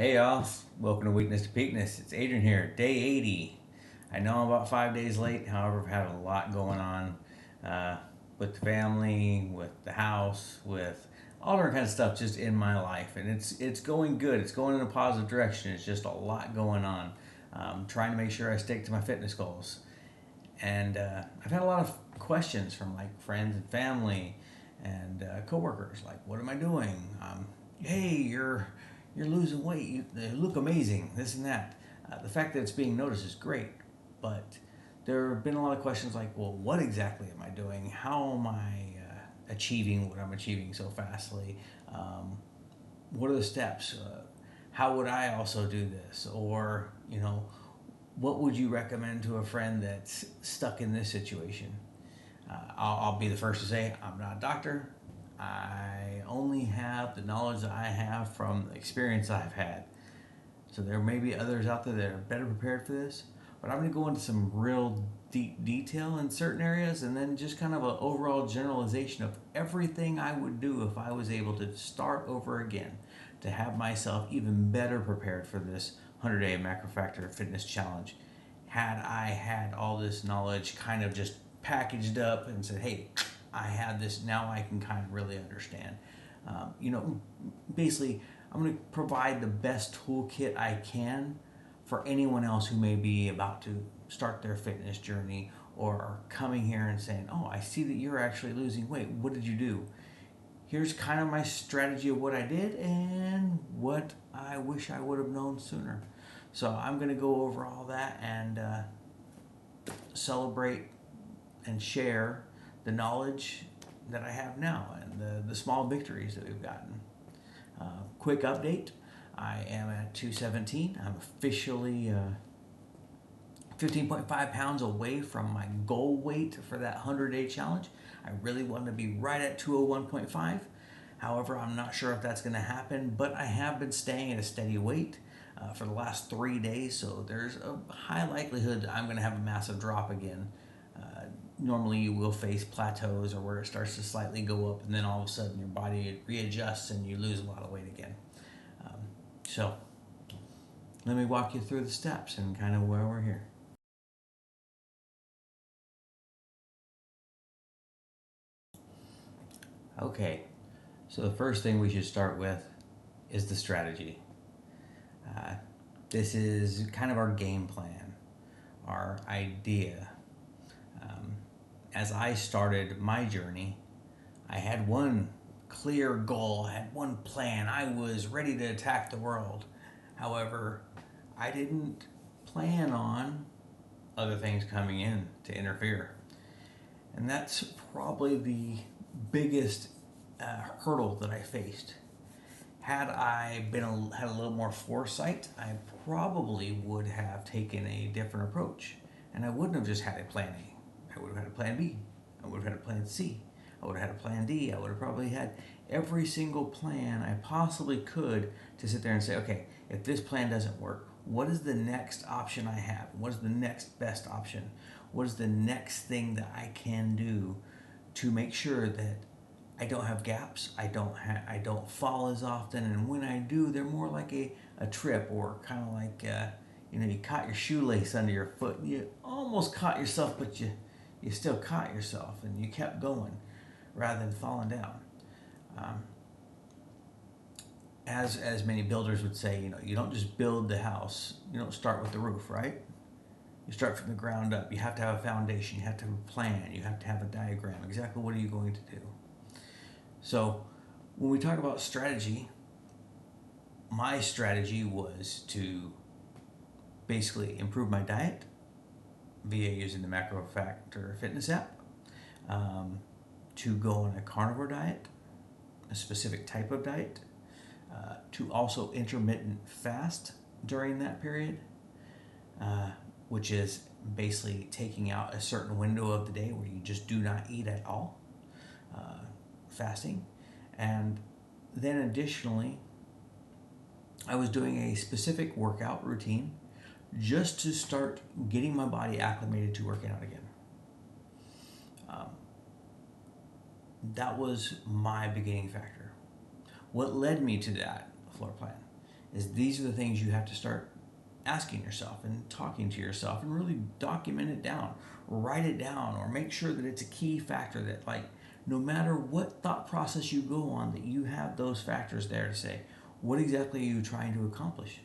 Hey y'all, welcome to Weakness to Peakness. It's Adrian here, day 80. I know I'm about 5 days late, however, I've had a lot going on with the family, with the house, with all different kind of stuff just in my life. And it's going good, it's going in a positive direction. It's just a lot going on. Trying to make sure I stick to my fitness goals. And I've had a lot of questions from like friends and family and coworkers, like, "What am I doing? Hey, you're losing weight. You look amazing. This and that." The fact that it's being noticed is great, but there have been a lot of questions like, "Well, what exactly am I doing? How am I achieving what I'm achieving so fastly? What are the steps? How would I also do this?" Or, what would you recommend to a friend that's stuck in this situation? I'll be the first to say I'm not a doctor. I only have the knowledge that I have from the experience I've had. So there may be others out there that are better prepared for this, but I'm going to go into some real deep detail in certain areas and then just kind of an overall generalization of everything I would do if I was able to start over again to have myself even better prepared for this 100-day MacroFactor fitness challenge. Had I had all this knowledge kind of just packaged up and said, "Hey, I have this, now I can kind of really understand." Basically, I'm going to provide the best toolkit I can for anyone else who may be about to start their fitness journey or are coming here and saying, "Oh, I see that you're actually losing weight. What did you do?" Here's kind of my strategy of what I did and what I wish I would have known sooner. So I'm going to go over all that and celebrate and share the knowledge that I have now and the small victories that we've gotten. Quick update, I am at 217. I'm officially 15.5 pounds away from my goal weight for that 100-day challenge. I really want to be right at 201.5. However, I'm not sure if that's going to happen, but I have been staying at a steady weight for the last 3 days, so there's a high likelihood I'm going to have a massive drop again. Normally you will face plateaus or where it starts to slightly go up and then all of a sudden your body readjusts and you lose a lot of weight again. So let me walk you through the steps and kind of where we're here. Okay, so the first thing we should start with is the strategy. Uh, this is kind of our game plan, our idea. Um, as I started my journey, I had one clear goal, I had one plan. I was ready to attack the world. However, I didn't plan on other things coming in to interfere. And that's probably the biggest hurdle that I faced. Had I had a little more foresight, I probably would have taken a different approach. And I wouldn't have just had a plan A. I would have had a plan B. I would have had a plan C. I would have had a plan D. I would have probably had every single plan I possibly could to sit there and say, "Okay, if this plan doesn't work, what is the next option I have? What is the next best option? What is the next thing that I can do to make sure that I don't have gaps, I don't fall as often, and when I do, they're more like a trip, or kind of like you caught your shoelace under your foot. You almost caught yourself, but you still caught yourself, and you kept going rather than falling down." Um, as many builders would say, you don't just build the house. You don't start with the roof, right? You start from the ground up. You have to have a foundation. You have to have a plan. You have to have a diagram. Exactly what are you going to do? So when we talk about strategy, my strategy was to basically improve my diet via using the MacroFactor fitness app, to go on a carnivore diet, a specific type of diet, to also intermittent fast during that period, which is basically taking out a certain window of the day where you just do not eat at all, fasting. And then additionally, I was doing a specific workout routine just to start getting my body acclimated to working out again. Um, that was my beginning factor. What led me to that floor plan is these are the things you have to start asking yourself and talking to yourself and really document it down, write it down, or make sure that it's a key factor that, like, no matter what thought process you go on, that you have those factors there to say, what exactly are you trying to accomplish?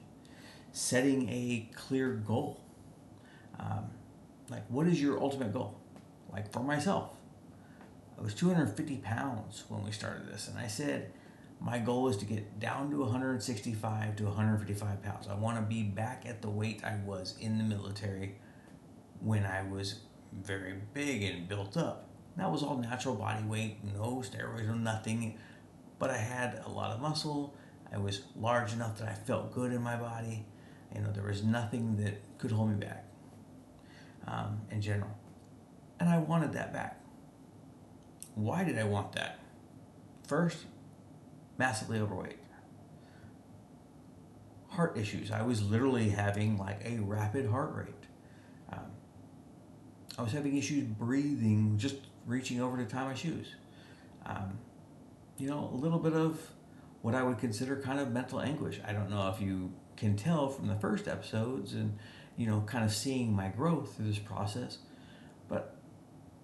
Setting a clear goal. Like, what is your ultimate goal? Like, for myself, I was 250 pounds when we started this, and I said, my goal is to get down to 165 to 155 pounds. I want to be back at the weight I was in the military when I was very big and built up. That was all natural body weight, no steroids or nothing, but I had a lot of muscle. I was large enough that I felt good in my body. There was nothing that could hold me back in general. And I wanted that back. Why did I want that? First, massively overweight. Heart issues. I was literally having like a rapid heart rate. I was having issues breathing, just reaching over to tie my shoes. A little bit of what I would consider kind of mental anguish. I don't know if you can tell from the first episodes and, kind of seeing my growth through this process, but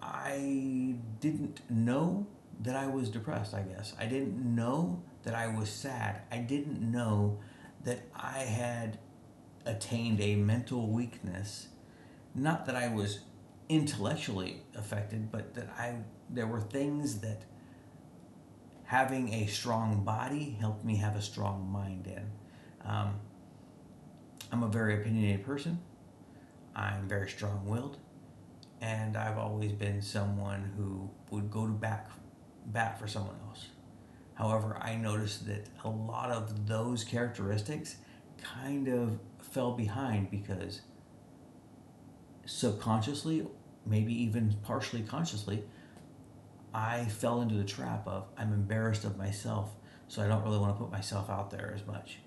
I didn't know that I was depressed, I guess. I didn't know that I was sad. I didn't know that I had attained a mental weakness. Not that I was intellectually affected, but that there were things that having a strong body helped me have a strong mind in. I'm a very opinionated person. I'm very strong-willed. And I've always been someone who would go to bat for someone else. However, I noticed that a lot of those characteristics kind of fell behind because subconsciously, maybe even partially consciously, I fell into the trap of I'm embarrassed of myself, so I don't really want to put myself out there as much,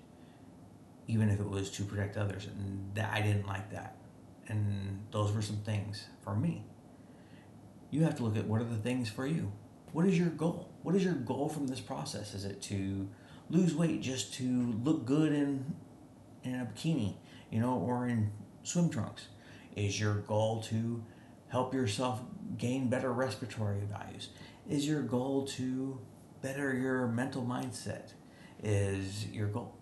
even if it was to protect others. And that, I didn't like that. And those were some things for me. You have to look at what are the things for you. What is your goal? What is your goal from this process? Is it to lose weight just to look good in a bikini, or in swim trunks? Is your goal to help yourself gain better respiratory values? Is your goal to better your mental mindset? Is your goal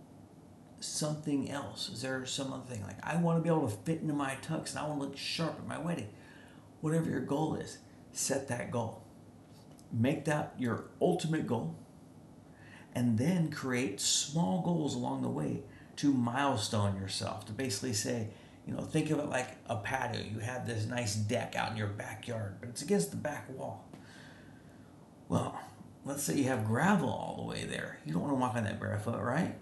something else? Is there some other thing? Like, I want to be able to fit into my tux and I want to look sharp at my wedding. Whatever your goal is, set that goal. Make that your ultimate goal, and then create small goals along the way to milestone yourself, to basically say, think of it like a patio. You have this nice deck out in your backyard, but it's against the back wall. Well, let's say you have gravel all the way there. You don't want to walk on that barefoot, right?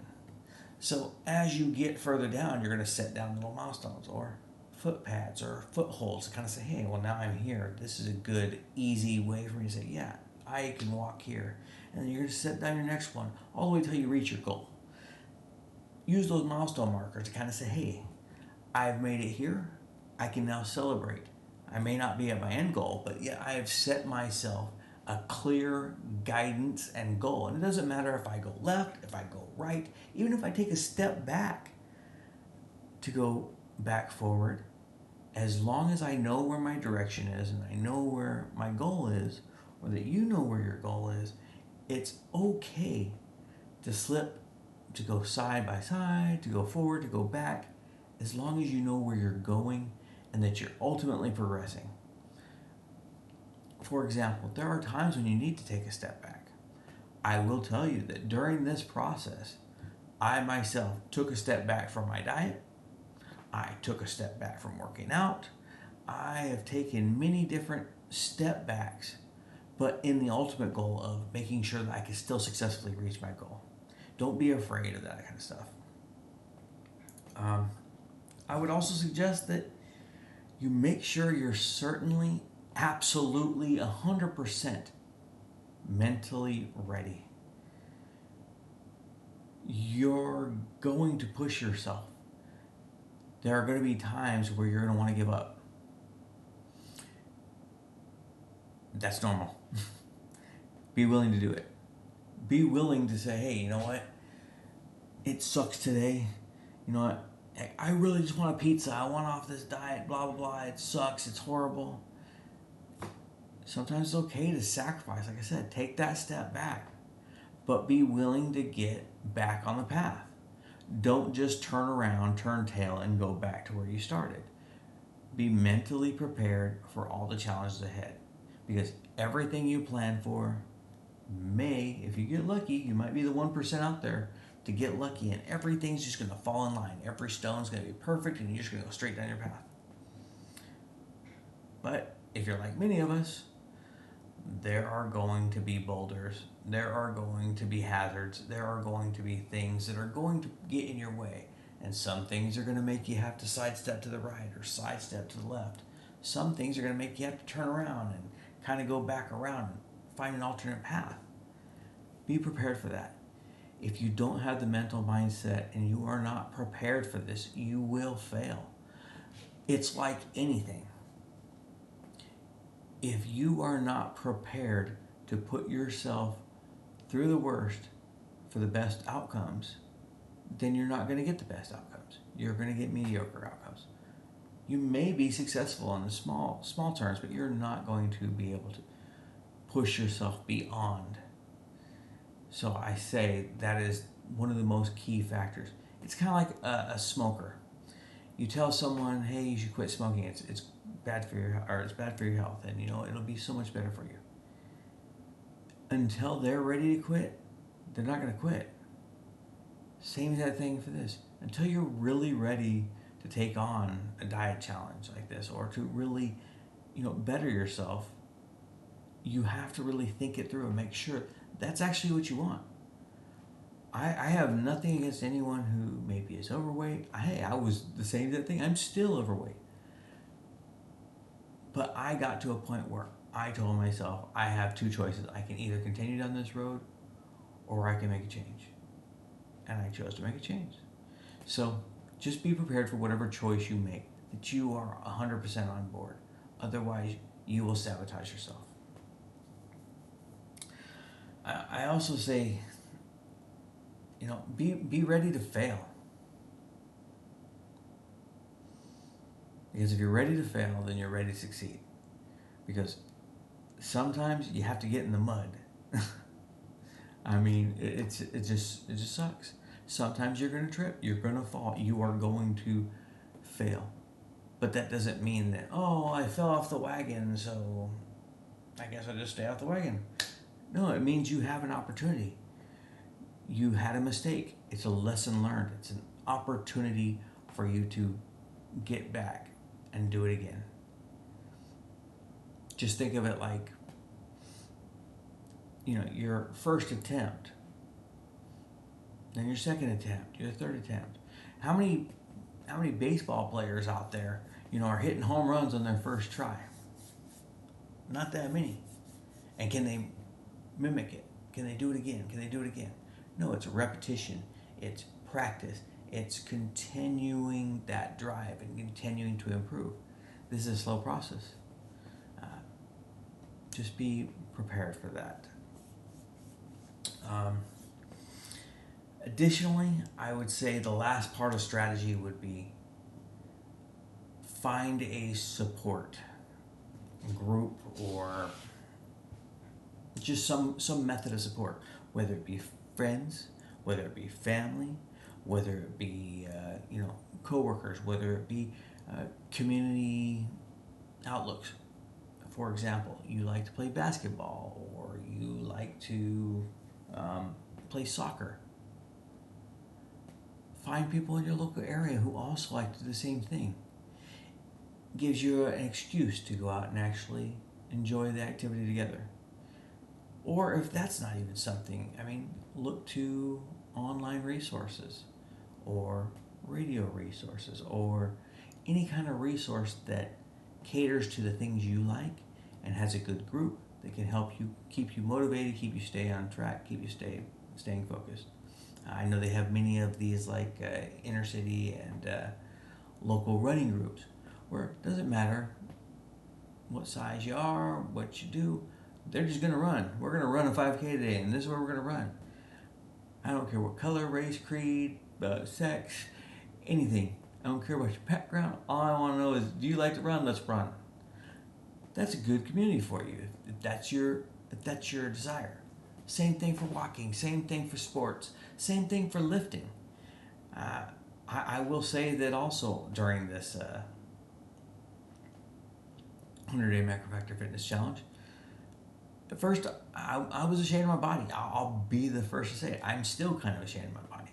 So as you get further down, you're going to set down little milestones or foot pads or footholds to kind of say, hey, well, now I'm here. This is a good, easy way for me to say, yeah, I can walk here. And then you're going to set down your next one all the way until you reach your goal. Use those milestone markers to kind of say, hey, I've made it here. I can now celebrate. I may not be at my end goal, but yeah, I have set myself a clear guidance and goal. And it doesn't matter if I go left, if I go right, even if I take a step back to go back forward, as long as I know where my direction is and I know where my goal is, or that you know where your goal is, it's okay to slip, to go side by side, to go forward, to go back, as long as you know where you're going and that you're ultimately progressing. For example, there are times when you need to take a step back. I will tell you that during this process, I myself took a step back from my diet. I took a step back from working out. I have taken many different step backs, but in the ultimate goal of making sure that I can still successfully reach my goal. Don't be afraid of that kind of stuff. I would also suggest that you make sure you're certainly, absolutely, 100% mentally ready. You're going to push yourself. There are going to be times where you're going to want to give up. That's normal. Be willing to do it. Be willing to say, hey, you know what? it sucks today. You know what? I really just want a pizza. I want off this diet, blah, blah, blah. It sucks. It's horrible. Sometimes it's okay to sacrifice. Like I said, take that step back, but be willing to get back on the path. Don't just turn around, turn tail, and go back to where you started. Be mentally prepared for all the challenges ahead, because everything you plan for may, if you get lucky, you might be the 1% out there to get lucky, and everything's just going to fall in line. Every stone's going to be perfect, and you're just going to go straight down your path. But if you're like many of us, there are going to be boulders, there are going to be hazards, there are going to be things that are going to get in your way. And some things are going to make you have to sidestep to the right or sidestep to the left. Some things are going to make you have to turn around and kind of go back around and find an alternate path. Be prepared for that. If you don't have the mental mindset and you are not prepared for this, you will fail. It's like anything. If you are not prepared to put yourself through the worst for the best outcomes, then you're not going to get the best outcomes. You're going to get mediocre outcomes. You may be successful in the small terms, but you're not going to be able to push yourself beyond. So I say that is one of the most key factors. It's kind of like a smoker. You tell someone, hey, you should quit smoking. It's bad for your health, and it'll be so much better for you. Until they're ready to quit, they're not going to quit. Same exact thing for this. Until you're really ready to take on a diet challenge like this, or to really, better yourself, you have to really think it through and make sure that's actually what you want. I have nothing against anyone who maybe is overweight. Hey, I was the same thing. I'm still overweight. But I got to a point where I told myself I have two choices. I can either continue down this road or I can make a change. And I chose to make a change. So just be prepared for whatever choice you make, that you are 100% on board. Otherwise, you will sabotage yourself. I also say, be ready to fail. Because if you're ready to fail, then you're ready to succeed. Because sometimes you have to get in the mud. I mean, it just sucks. Sometimes you're going to trip. You're going to fall. You are going to fail. But that doesn't mean that, I fell off the wagon, so I guess I'll just stay off the wagon. No, it means you have an opportunity. You had a mistake. It's a lesson learned. It's an opportunity for you to get back and do it again. Just think of it like, your first attempt, then your second attempt, your third attempt. How many baseball players out there, are hitting home runs on their first try? Not that many. And can they mimic it? Can they do it again? Can they do it again? No, it's repetition. It's practice. It's continuing that drive and continuing to improve. This is a slow process. Just be prepared for that. Additionally, I would say the last part of strategy would be find a support group or just some method of support, whether it be friends, whether it be family, whether it be coworkers, whether it be community outlooks. For example, you like to play basketball or you like to play soccer. Find people in your local area who also like to do the same thing. Gives you an excuse to go out and actually enjoy the activity together. Or if that's not even something, look to online resources or radio resources or any kind of resource that caters to the things you like and has a good group that can help you, keep you motivated, keep you stay on track, keep you staying focused. I know they have many of these like inner city and local running groups where it doesn't matter what size you are, what you do, they're just going to run. We're going to run a 5K today and this is where we're going to run. I don't care what color, race, creed, sex, anything. I don't care about your background. All I want to know is, do you like to run? Let's run. That's a good community for you. If that's your desire. Same thing for walking. Same thing for sports. Same thing for lifting. I will say that also during this 100-day MacroFactor Fitness Challenge. At first, I was ashamed of my body. I'll be the first to say it. I'm still kind of ashamed of my body.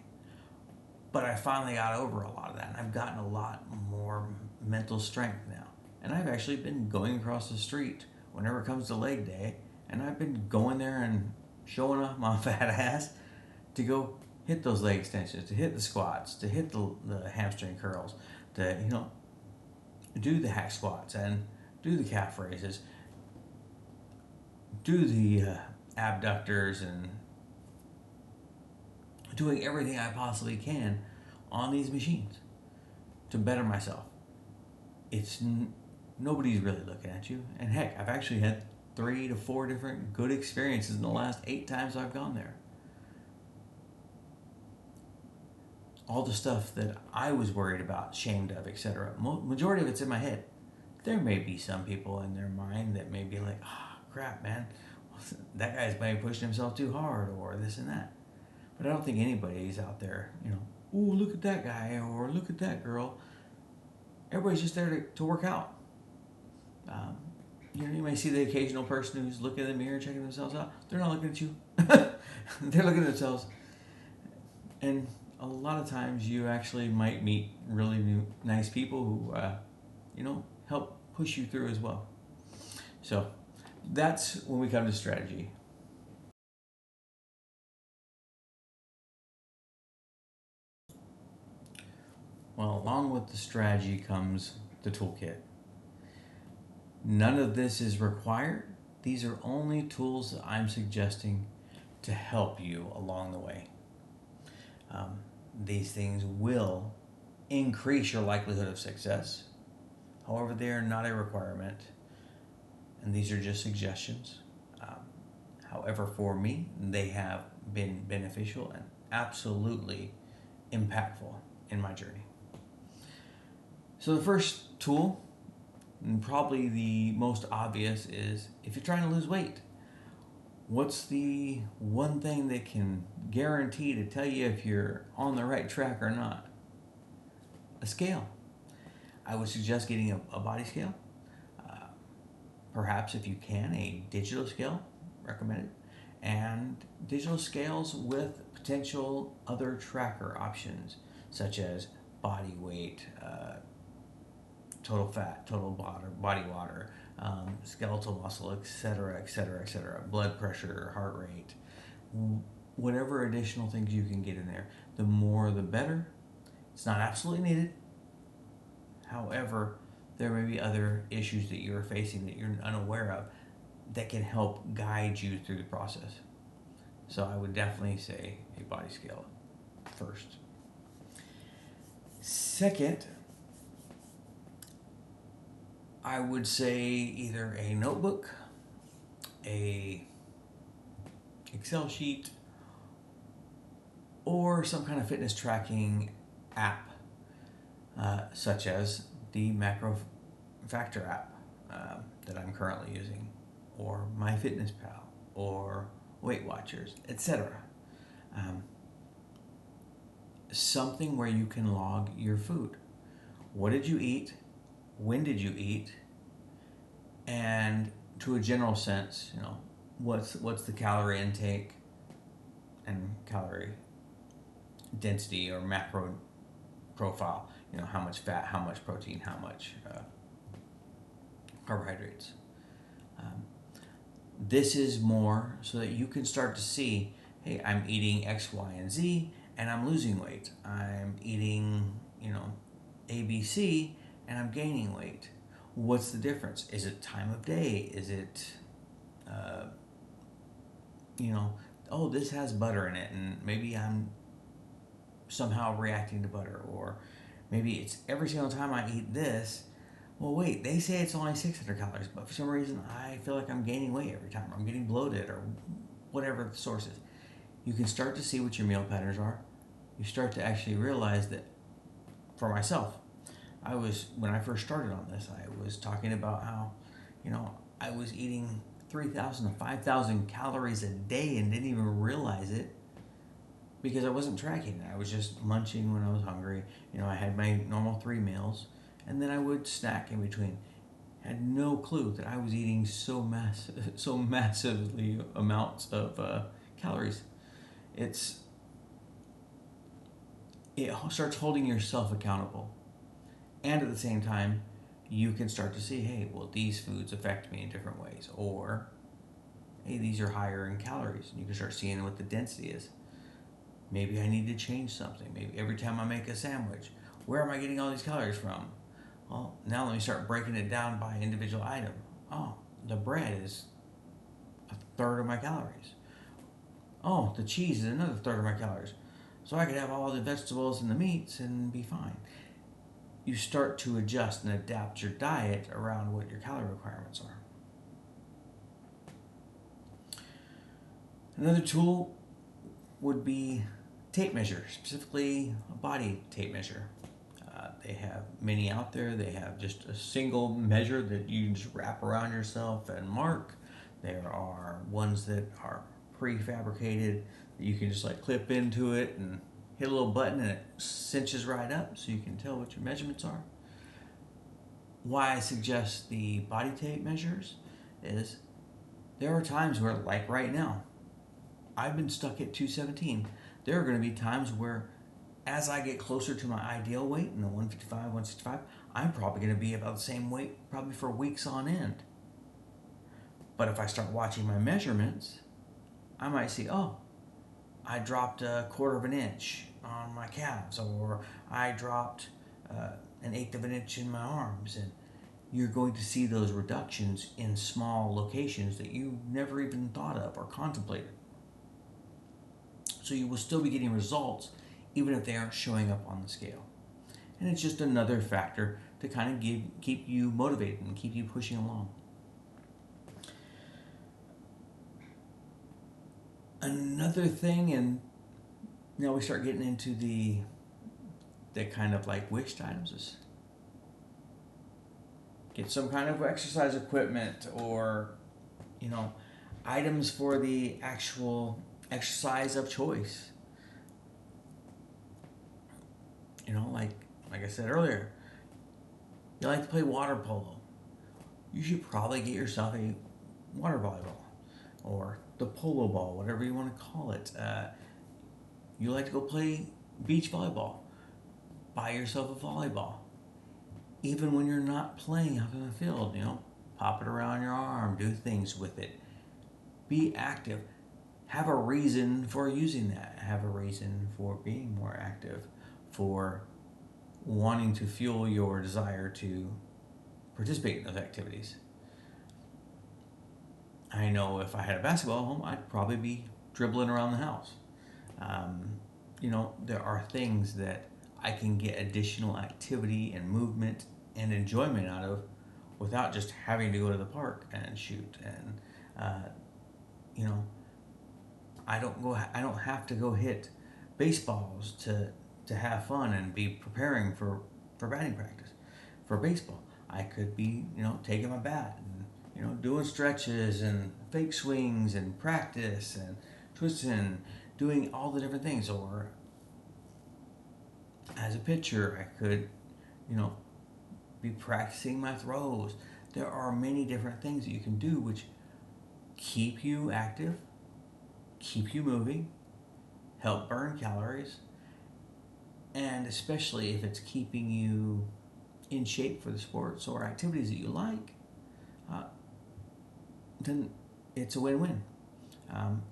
But I finally got over a lot of that, and I've gotten a lot more mental strength now. And I've actually been going across the street whenever it comes to leg day, and I've been going there and showing off my fat ass to go hit those leg extensions, to hit the squats, to hit the hamstring curls, to do the hack squats and do the calf raises, do the abductors, and doing everything I possibly can on these machines to better myself. Nobody's really looking at you, and heck, I've actually had 3 to 4 different good experiences in the last 8 times I've gone there. All the stuff that I was worried about, shamed of, etc. Majority of it's in my head. There may be some people in their mind that may be like, crap, man, that guy's maybe pushing himself too hard, or this and that. But I don't think anybody's out there, ooh, look at that guy, or look at that girl. Everybody's just there to work out. You may see the occasional person who's looking in the mirror, checking themselves out. They're not looking at you. They're looking at themselves. And a lot of times you actually might meet really nice people who, help push you through as well. So that's when we come to strategy. Well, along with the strategy comes the toolkit. None of this is required. These are only tools that I'm suggesting to help you along the way. These things will increase your likelihood of success. However, they are not a requirement, and these are just suggestions. However, for me, they have been beneficial and absolutely impactful in my journey. So the first tool, and probably the most obvious, is if you're trying to lose weight, what's the one thing that can guarantee to tell you if you're on the right track or not? A scale. I would suggest getting a body scale. Perhaps if you can, a digital scale, recommended. And digital scales with potential other tracker options, such as body weight, total fat, total body water, skeletal muscle, etc., etc., etc., blood pressure, heart rate, whatever additional things you can get in there. The more the better. It's not absolutely needed. However, there may be other issues that you're facing that you're unaware of that can help guide you through the process. So I would definitely say a body scale first. Second, I would say either a notebook, a Excel sheet, or some kind of fitness tracking app, such as the MacroFactor app that I'm currently using, or MyFitnessPal, or Weight Watchers, etc. Something where you can log your food. What did you eat? When did you eat? And to a general sense, what's the calorie intake and calorie density or macro profile? How much fat, how much protein, how much carbohydrates. This is more so that you can start to see, hey, I'm eating X, Y, and Z, and I'm losing weight. I'm eating, ABC, and I'm gaining weight. What's the difference? Is it time of day? Is it, oh, this has butter in it, and maybe I'm somehow reacting to butter, or maybe it's every single time I eat this. Well, wait, they say it's only 600 calories, but for some reason I feel like I'm gaining weight every time, or I'm getting bloated, or whatever the source is. you can start to see what your meal patterns are. You start to actually realize that, for myself, when I first started on this, I was talking about how, I was eating 3,000 to 5,000 calories a day and didn't even realize it because I wasn't tracking it. I was just munching when I was hungry. I had my normal 3 meals, and then I would snack in between. Had no clue that I was eating so massively amounts of calories. It starts holding yourself accountable, and at the same time, you can start to see, hey, well, these foods affect me in different ways, or hey, these are higher in calories, and you can start seeing what the density is. Maybe I need to change something. Maybe every time I make a sandwich, where am I getting all these calories from? Well, now let me start breaking it down by individual item. Oh, the bread is a third of my calories. Oh, the cheese is another third of my calories. So I could have all the vegetables and the meats and be fine. You start to adjust and adapt your diet around what your calorie requirements are. Another tool would be tape measure, specifically a body tape measure. They have many out there. They have just a single measure that you just wrap around yourself and mark. There are ones that are prefabricated that you can just like clip into it and hit a little button and it cinches right up so you can tell what your measurements are. Why I suggest the body tape measures is there are times where, like right now, I've been stuck at 217. There are going to be times where, as I get closer to my ideal weight in the 155, 165, I'm probably going to be about the same weight probably for weeks on end. But if I start watching my measurements, I might see, oh, I dropped a quarter of an inch on my calves, or I dropped an eighth of an inch in my arms. And you're going to see those reductions in small locations that you never even thought of or contemplated. So you will still be getting results even if they aren't showing up on the scale. And it's just another factor to kind of keep you motivated and keep you pushing along. Another thing, and now we start getting into the kind of like wished items, is get some kind of exercise equipment, or items for the actual exercise of choice. Like I said earlier, you like to play water polo. You should probably get yourself a water volleyball or the polo ball, whatever you want to call it. You like to go play beach volleyball. Buy yourself a volleyball. Even when you're not playing out in the field, pop it around your arm, do things with it. Be active. Have a reason for using that. Have a reason for being more active, for wanting to fuel your desire to participate in those activities. I know if I had a basketball at home, I'd probably be dribbling around the house. There are things that I can get additional activity and movement and enjoyment out of without just having to go to the park and shoot. And I don't have to go hit baseballs to have fun and be preparing for batting practice. For baseball, I could be taking my bat and doing stretches and fake swings and practice and twisting, doing all the different things. Or as a pitcher, I could be practicing my throws. There are many different things that you can do which keep you active, keep you moving, help burn calories, and especially if it's keeping you in shape for the sports or activities that you like, then it's a win-win.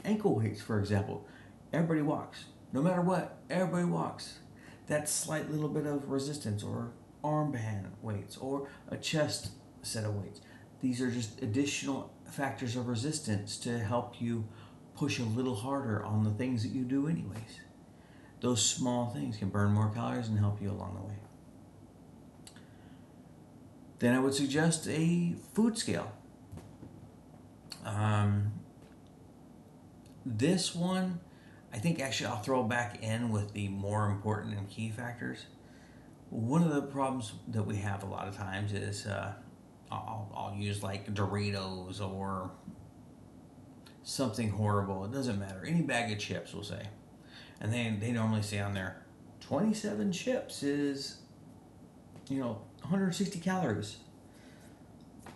Ankle weights, for example. Everybody walks. No matter what, everybody walks. That slight little bit of resistance, or armband weights, or a chest set of weights. These are just additional factors of resistance to help you push a little harder on the things that you do anyways. Those small things can burn more calories and help you along the way. Then I would suggest a food scale. This one I think actually I'll throw back in with the more important and key factors. One of the problems that we have a lot of times is I'll use like Doritos or something horrible. It doesn't matter. Any bag of chips, we'll say. And they normally say on there, 27 chips is, 160 calories.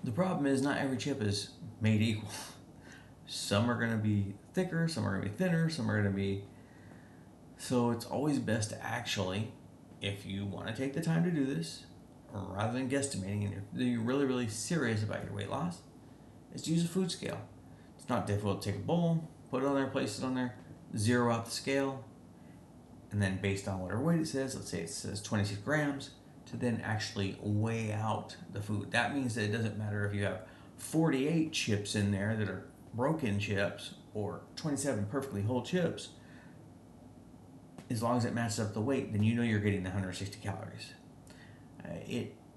The problem is not every chip is made equal. Some are going to be thicker, some are going to be thinner, some are going to be. So it's always best to actually, if you want to take the time to do this, rather than guesstimating, and if you're really, really serious about your weight loss, is to use a food scale. It's not difficult to take a bowl, put it on there, place it on there, zero out the scale, and then based on whatever weight it says, let's say it says 26 grams, to then actually weigh out the food. That means that it doesn't matter if you have 48 chips in there that are broken chips or 27 perfectly whole chips. As long as it matches up the weight, then you know you're getting the 160 calories.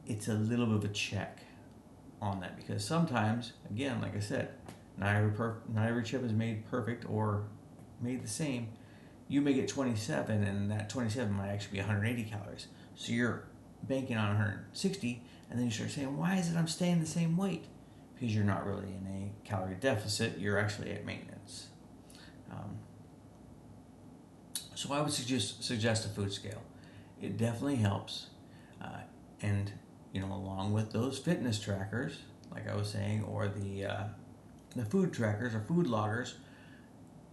It's a little bit of a check on that, because sometimes, again, like I said, not every chip is made perfect or made the same. You may get 27, and that 27 might actually be 180 calories. So you're banking on 160, and then you start saying, why is it I'm staying the same weight? Because you're not really in a calorie deficit, you're actually at maintenance. So I would suggest a food scale. It definitely helps. And, along with those fitness trackers, like I was saying, or the food trackers or food loggers,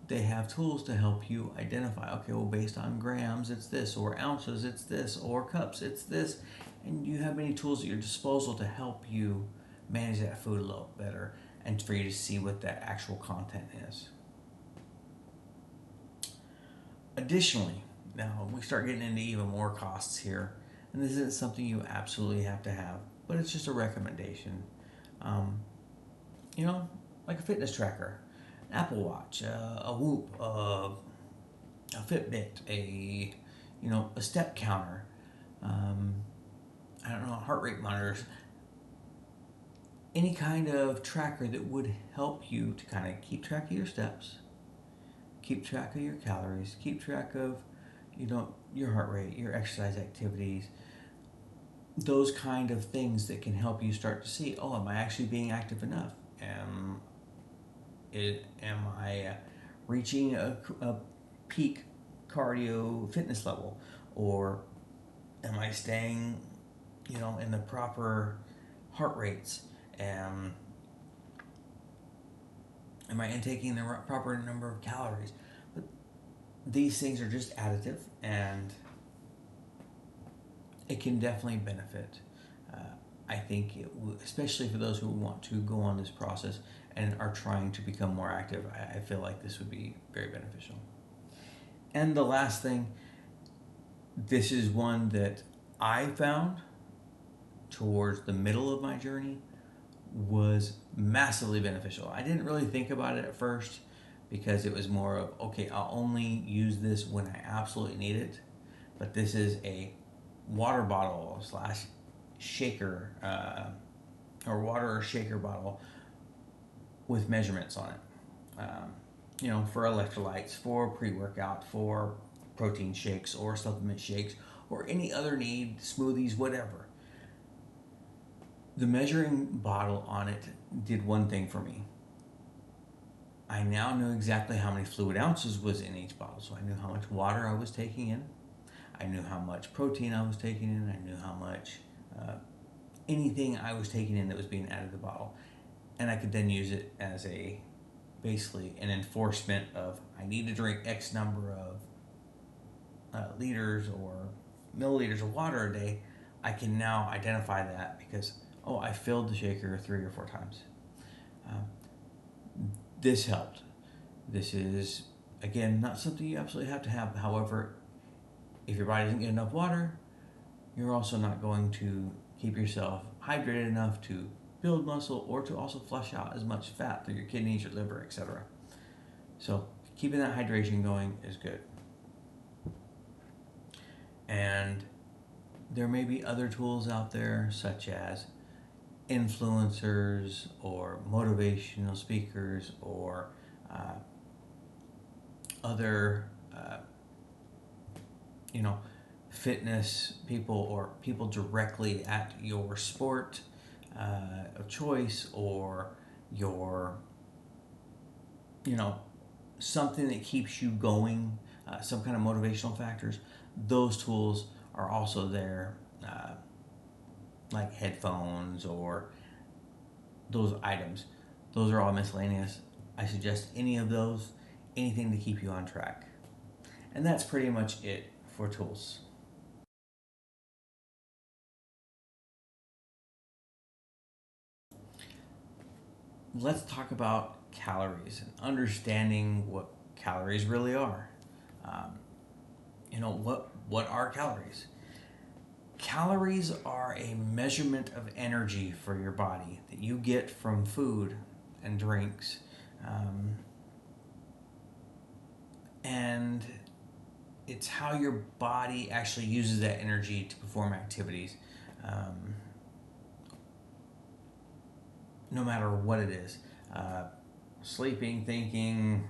they have tools to help you identify, okay, well, based on grams, it's this, or ounces, it's this, or cups, it's this. And you have many tools at your disposal to help you manage that food a little better and for you to see what that actual content is. Additionally, now we start getting into even more costs here, and this isn't something you absolutely have to have, but it's just a recommendation. Like a fitness tracker, an Apple Watch, a Whoop, a Fitbit, a step counter, heart rate monitors, any kind of tracker that would help you to kind of keep track of your steps, keep track of your calories, keep track of, your heart rate, your exercise activities, those kind of things that can help you start to see, am I actually being active enough? Am I reaching a peak cardio fitness level, or am I staying, in the proper heart rates? Am I intaking the proper number of calories? But these things are just additive, and it can definitely benefit. I think, especially for those who want to go on this process and are trying to become more active, I feel like this would be very beneficial. And the last thing, this is one that I found towards the middle of my journey was massively beneficial. I didn't really think about it at first because it was more of, okay, I'll only use this when I absolutely need it. But this is a water bottle / shaker, or water or shaker bottle with measurements on it. For electrolytes, for pre-workout, for protein shakes or supplement shakes, or any other need, smoothies, whatever. The measuring bottle on it did one thing for me. I now knew exactly how many fluid ounces was in each bottle, so I knew how much water I was taking in. I knew how much protein I was taking in. I knew how much anything I was taking in that was being added to the bottle. And I could then use it as basically an enforcement of, I need to drink X number of liters or milliliters of water a day. I can now identify that because, I filled the shaker 3 or 4 times. This helped. This is, again, not something you absolutely have to have. However, if your body doesn't get enough water, you're also not going to keep yourself hydrated enough to build muscle or to also flush out as much fat through your kidneys, your liver, etc. So keeping that hydration going is good. And there may be other tools out there, such as influencers or motivational speakers or other, you know, fitness people or people directly at your sport of choice, or your, you know, something that keeps you going, some kind of motivational factors. Those tools are also there, like headphones or those items. Those are all miscellaneous. I suggest any of those, anything to keep you on track. And that's pretty much it for tools. Let's talk about calories and understanding what calories really are. Um, what are calories? Calories are a measurement of energy for your body that you get from food and drinks. Um, and it's how your body actually uses that energy to perform activities, um, no matter what it is. Sleeping, thinking,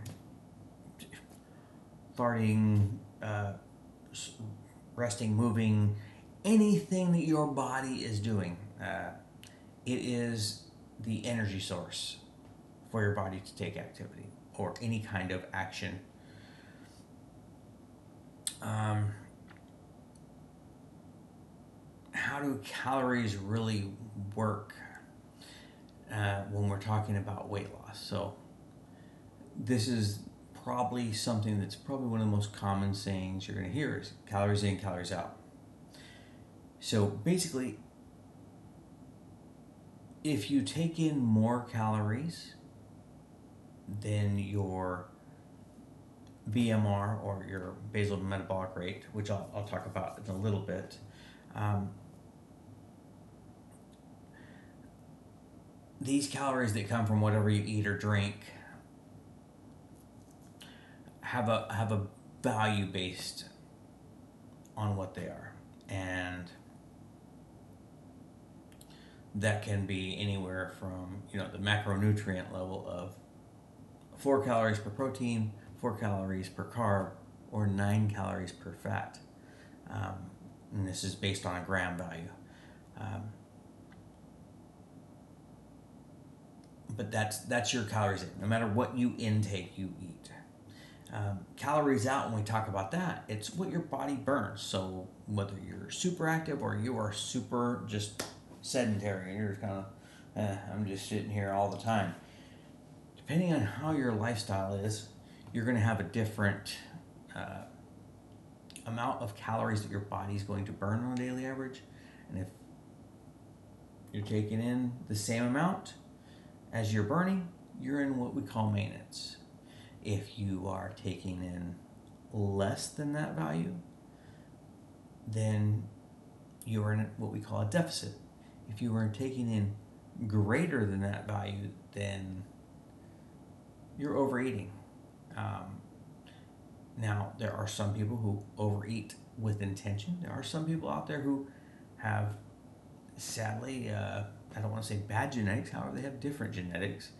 farting, resting, moving, anything that your body is doing. It is the energy source for your body to take activity or any kind of action. How do calories really work when we're talking about weight loss? So, this is probably something that's probably one of the most common sayings you're going to hear is calories in, calories out. So, basically, if you take in more calories than your BMR or your basal metabolic rate, which I'll talk about in a little bit, um, these calories that come from whatever you eat or drink have a value based on what they are, and that can be anywhere from, you know, the macronutrient level of 4 calories per protein, 4 calories per carb, or 9 calories per fat. And this is based on a gram value. But that's your calories in. No matter what you intake, you eat. Calories out, when we talk about that, it's what your body burns. So whether you're super active or you are super just sedentary and you're just kind of, I'm just sitting here all the time. Depending on how your lifestyle is, you're going to have a different amount of calories that your body's going to burn on a daily average. And if you're taking in the same amount as you're burning, you're in what we call maintenance. If you are taking in less than that value, then you're in what we call a deficit. If you are taking in greater than that value, then you're overeating. Now, there are some people who overeat with intention. There are some people out there who have, sadly, I don't want to say bad genetics, however, they have different genetics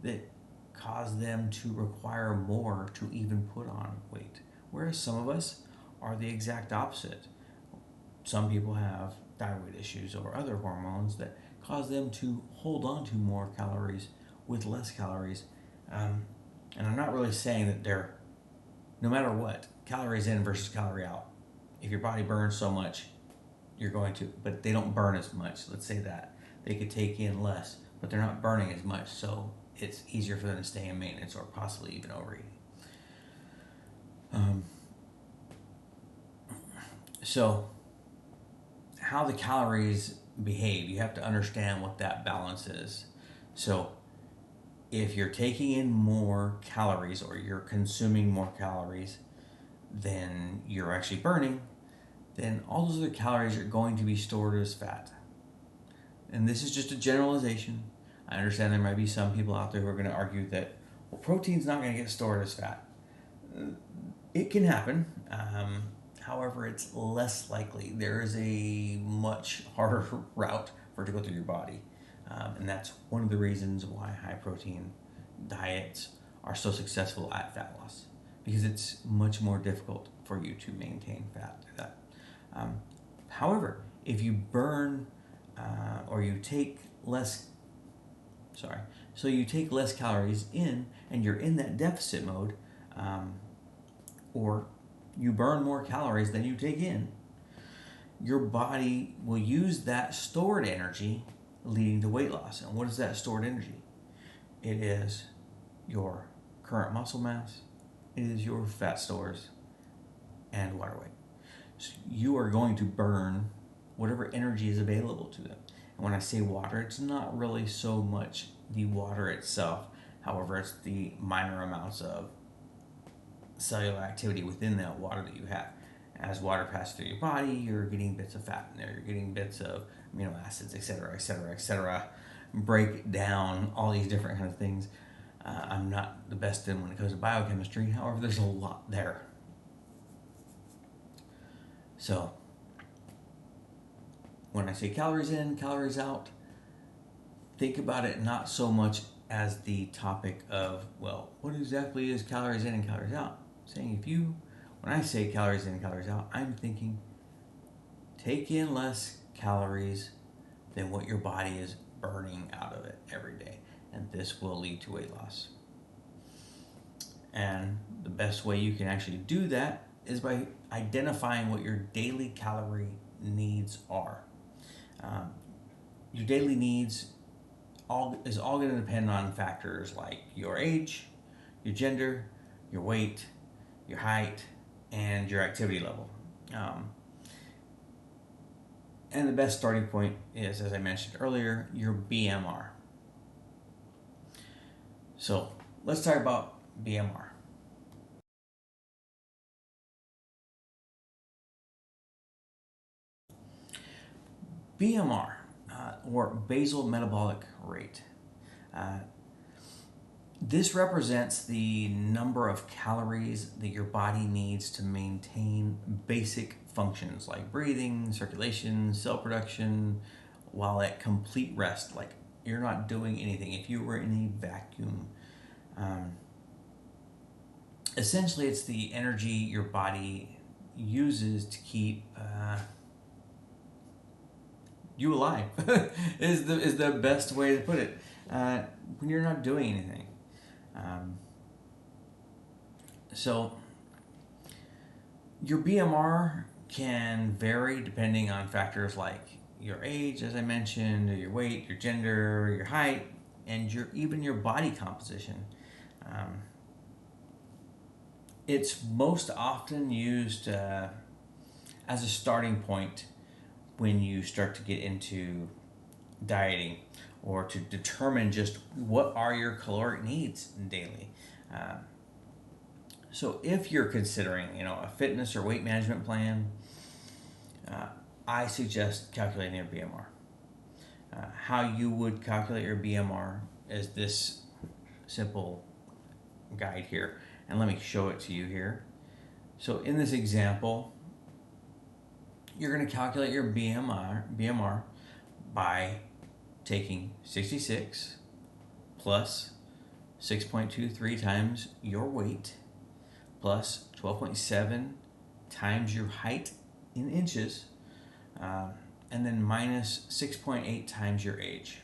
that cause them to require more to even put on weight. Whereas some of us are the exact opposite. Some people have thyroid issues or other hormones that cause them to hold on to more calories with less calories. And I'm not really saying that they're, no matter what, calories in versus calorie out. If your body burns so much, you're going to, but they don't burn as much. Let's say that. They could take in less, but they're not burning as much. So it's easier for them to stay in maintenance or possibly even overeating. So, how the calories behave, you have to understand what that balance is. So, if you're taking in more calories or you're consuming more calories than you're actually burning, then all those other calories are going to be stored as fat. And this is just a generalization. I understand there might be some people out there who are going to argue that, well, protein's not going to get stored as fat. It can happen. However, it's less likely. There is a much harder route for it to go through your body. And that's one of the reasons why high protein diets are so successful at fat loss. because it's much more difficult for you to maintain fat. However, if you burn or you take less, you take less calories in and you're in that deficit mode, or you burn more calories than you take in, your body will use that stored energy, leading to weight loss. And what is that stored energy? It is your current muscle mass, it is your fat stores, and water weight. So you are going to burn whatever energy is available to them. And when I say water, it's not really so much the water itself. However, it's the minor amounts of cellular activity within that water that you have. As water passes through your body, you're getting bits of fat in there, you're getting bits of amino acids, etc., etc., etc. Break down all these different kind of things. I'm not the best in when it comes to biochemistry, however, there's a lot there. So, when I say calories in, calories out, think about it not so much as the topic of, well, what exactly is calories in and calories out? Saying when I say calories in and calories out, I'm thinking take in less calories than what your body is burning out of it every day. And this will lead to weight loss. And the best way you can actually do that is by identifying what your daily calorie needs are. Your daily needs is all going to depend on factors like your age, your gender, your weight, your height, and your activity level. And the best starting point is, as I mentioned earlier, your BMR. So let's talk about BMR. BMR, or basal metabolic rate. This represents the number of calories that your body needs to maintain basic functions like breathing, circulation, cell production, while at complete rest, like you're not doing anything. If you were in a vacuum, essentially it's the energy your body uses to keep you alive is the best way to put it, when you're not doing anything. So your BMR can vary depending on factors like your age, as I mentioned, or your weight, your gender, your height, and even your body composition. It's most often used as a starting point when you start to get into dieting, or to determine just what are your caloric needs daily. So if you're considering, a fitness or weight management plan, I suggest calculating your BMR. How you would calculate your BMR is this simple guide here, and let me show it to you here. So in this example, you're going to calculate your BMR by taking 66 plus 6.23 times your weight plus 12.7 times your height in inches, and then minus 6.8 times your age.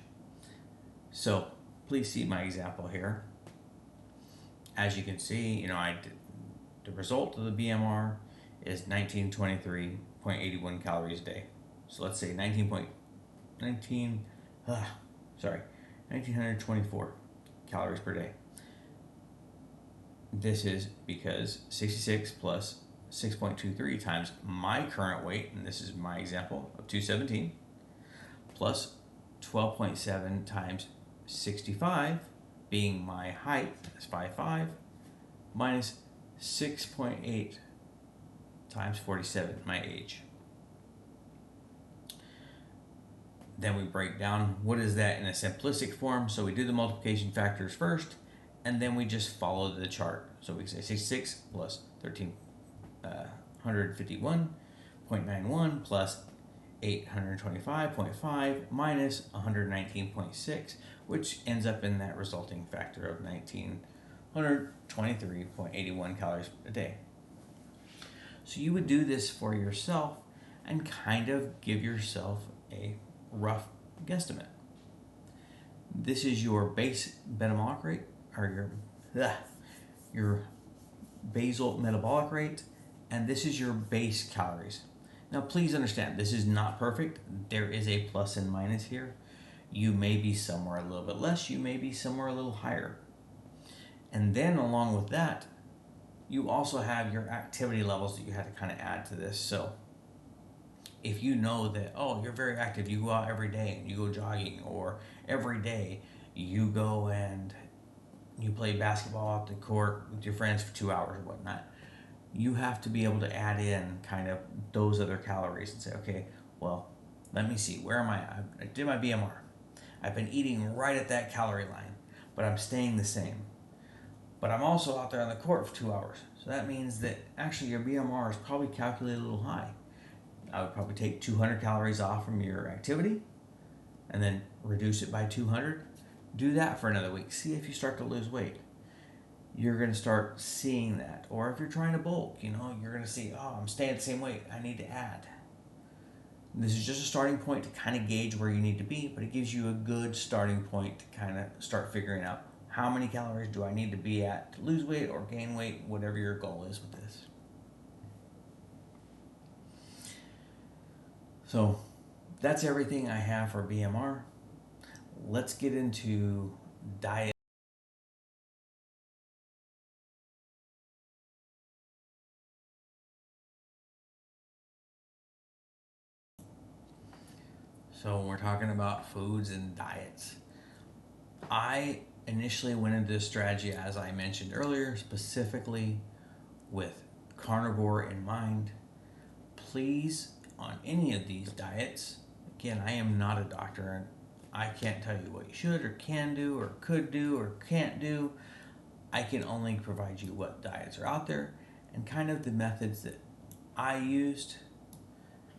So please see my example here. As you can see, the result of the BMR is 1923.81 calories a day. So let's say 1924 calories per day. This is because 66 plus 6.23 times my current weight, and this is my example of 217, plus 12.7 times 65, being my height, that's 5'5", minus 6.8 times 47, my age. Then we break down what is that in a simplistic form. So we do the multiplication factors first, and then we just follow the chart. So we say 66 plus 151.91 plus 825.5 minus 119.6, which ends up in that resulting factor of 19.23. 123.81 calories a day. So you would do this for yourself and kind of give yourself a rough guesstimate. This is your base metabolic rate, or your basal metabolic rate, and this is your base calories. Now, please understand, this is not perfect. There is a plus and minus here. You may be somewhere a little bit less, you may be somewhere a little higher. And then along with that, you also have your activity levels that you had to kind of add to this. So if you know that, oh, you're very active, you go out every day and you go jogging, or every day you go and you play basketball out the court with your friends for 2 hours or whatnot, you have to be able to add in kind of those other calories and say, okay, well, let me see, where am I? I did my BMR. I've been eating right at that calorie line, but I'm staying the same. But I'm also out there on the court for 2 hours. So that means that actually your BMR is probably calculated a little high. I would probably take 200 calories off from your activity and then reduce it by 200. Do that for another week. See if you start to lose weight. You're going to start seeing that. Or if you're trying to bulk, you're going to see, oh, I'm staying at the same weight. I need to add. This is just a starting point to kind of gauge where you need to be, but it gives you a good starting point to kind of start figuring out how many calories do I need to be at to lose weight or gain weight, whatever your goal is with this. So that's everything I have for BMR. Let's get into diet. So when we're talking about foods and diets, I initially went into this strategy, as I mentioned earlier, specifically with carnivore in mind. Please, on any of these diets, again, I am not a doctor and I can't tell you what you should or can do or could do or can't do. I can only provide you what diets are out there and kind of the methods that I used.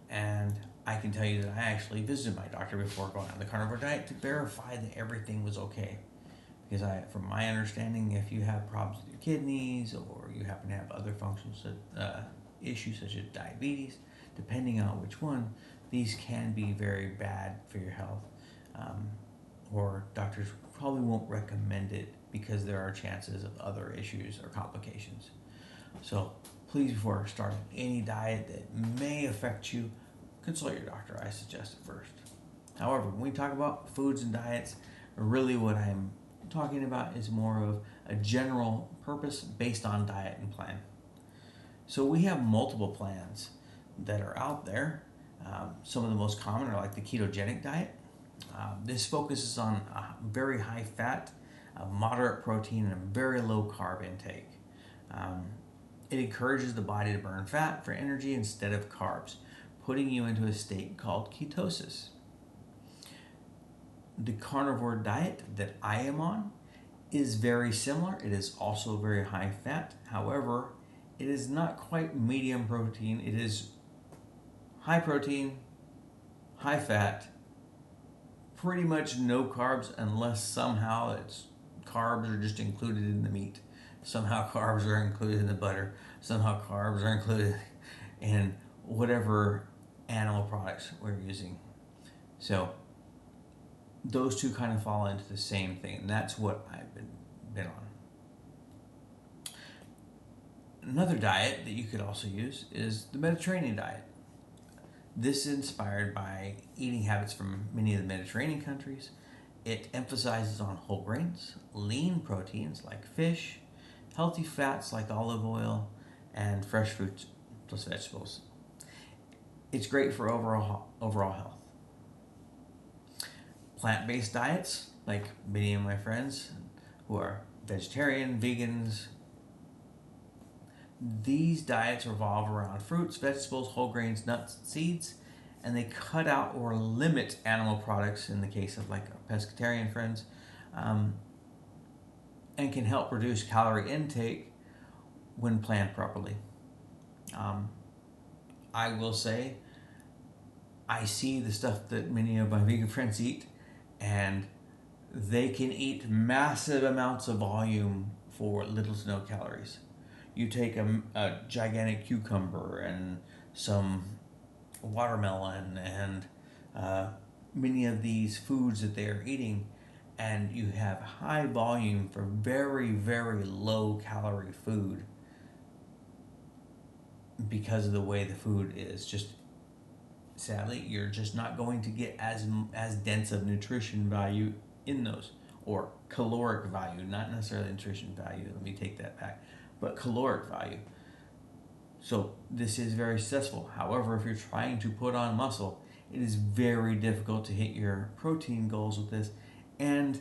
And I can tell you that I actually visited my doctor before going on the carnivore diet to verify that everything was okay. Because from my understanding, if you have problems with your kidneys or you happen to have other functions, issues such as diabetes, depending on which one, these can be very bad for your health. Or doctors probably won't recommend it because there are chances of other issues or complications. So please, before starting any diet that may affect you, consult your doctor. I suggest it first. However, when we talk about foods and diets, really what I'm talking about is more of a general purpose based on diet and plan. So we have multiple plans that are out there. Some of the most common are like the ketogenic diet. This focuses on very high fat, moderate protein, and a very low carb intake. It encourages the body to burn fat for energy instead of carbs, putting you into a state called ketosis. The carnivore diet that I am on is very similar. It is also very high fat. However, it is not quite medium protein. It is high protein, high fat, pretty much no carbs unless somehow carbs are just included in the meat. Somehow carbs are included in the butter. Somehow carbs are included in whatever animal products we're using. So those two kind of fall into the same thing, and that's what I've been on. Another diet that you could also use is the Mediterranean diet. This is inspired by eating habits from many of the Mediterranean countries. It emphasizes on whole grains, lean proteins like fish, healthy fats like olive oil, and fresh fruits plus vegetables. It's great for overall health. Plant-based diets, like many of my friends who are vegetarian, vegans, these diets revolve around fruits, vegetables, whole grains, nuts, and seeds, and they cut out or limit animal products in the case of like our pescatarian friends, and can help reduce calorie intake when planned properly. I will say, I see the stuff that many of my vegan friends eat, and they can eat massive amounts of volume for little to no calories. You take a gigantic cucumber and some watermelon and many of these foods that they are eating, and you have high volume for very, very low calorie food because of the way the food is. Just sadly, you're just not going to get as dense of nutrition value in those, or caloric value, not necessarily nutrition value. Let me take that back, but caloric value. So this is very successful. However, if you're trying to put on muscle, it is very difficult to hit your protein goals with this. And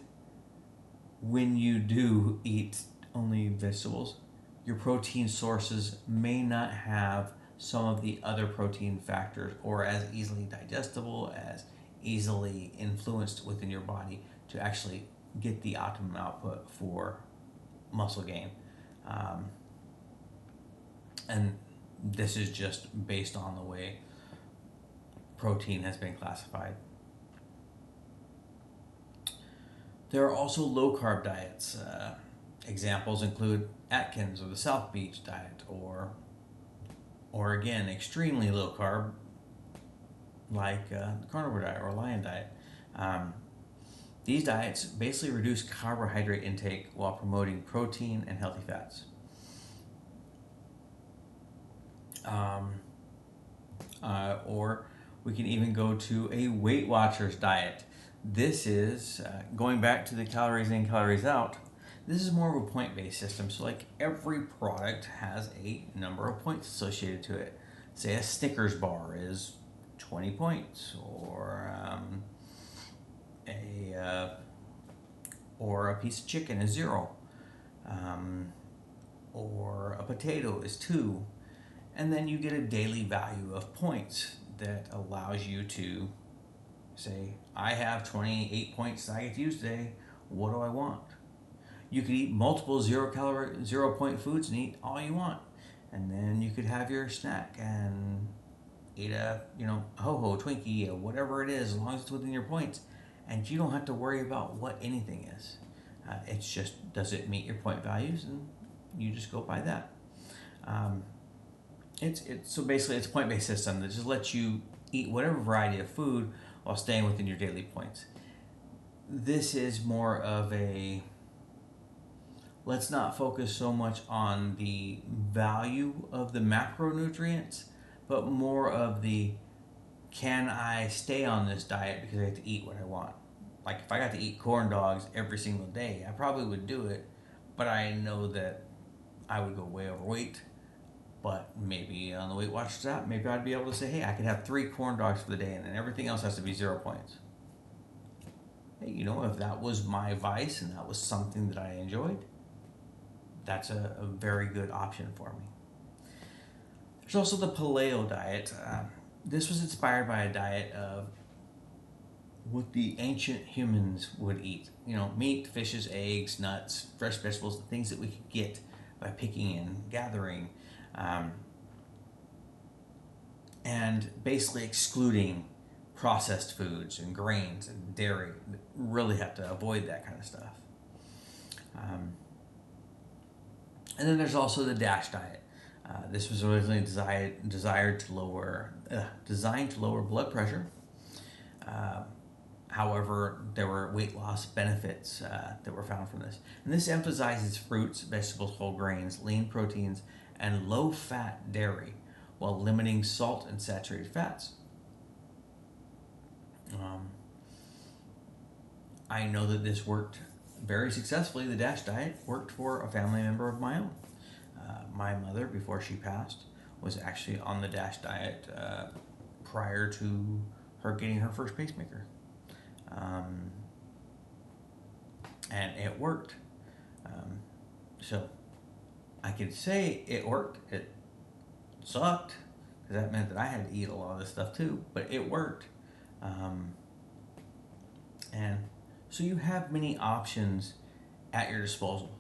when you do eat only vegetables, your protein sources may not have some of the other protein factors, or as easily digestible, as easily influenced within your body to actually get the optimum output for muscle gain. And this is just based on the way protein has been classified. There are also low carb diets. Examples include Atkins or the South Beach diet, or again, extremely low carb, like the carnivore diet or lion diet. These diets basically reduce carbohydrate intake while promoting protein and healthy fats. Or we can even go to a Weight Watchers diet. This is, going back to the calories in, calories out, this is more of a point-based system. So like every product has a number of points associated to it. Say a Snickers bar is 20 points, or a piece of chicken is 0, or a potato is 2. And then you get a daily value of points that allows you to say, I have 28 points that I get to use today. What do I want? You could eat multiple 0 point foods and eat all you want. And then you could have your snack and eat a ho-ho, Twinkie, or whatever it is, as long as it's within your points. And you don't have to worry about what anything is. It's just, does it meet your point values? And you just go by that. So basically it's a point-based system that just lets you eat whatever variety of food while staying within your daily points. This is more of a, let's not focus so much on the value of the macronutrients, but more of the, can I stay on this diet because I have to eat what I want? Like if I got to eat corn dogs every single day, I probably would do it, but I know that I would go way overweight. But maybe on the Weight Watchers app, maybe I'd be able to say, hey, I could have 3 corn dogs for the day, and then everything else has to be 0 points. Hey, if that was my vice and that was something that I enjoyed, that's a very good option for me. There's also the paleo diet. This was inspired by a diet of what the ancient humans would eat. Meat, fishes, eggs, nuts, fresh vegetables, the things that we could get by picking and gathering. And basically excluding processed foods and grains and dairy. Really have to avoid that kind of stuff. And then there's also the DASH diet. This was originally designed to lower blood pressure. However, there were weight loss benefits that were found from this. And this emphasizes fruits, vegetables, whole grains, lean proteins, and low-fat dairy, while limiting salt and saturated fats. I know that this worked very successfully. The DASH diet worked for a family member of my own. My mother, before she passed, was actually on the DASH diet prior to her getting her first pacemaker. And it worked. So I could say it worked. It sucked, because that meant that I had to eat a lot of this stuff too, but it worked. And so you have many options at your disposal.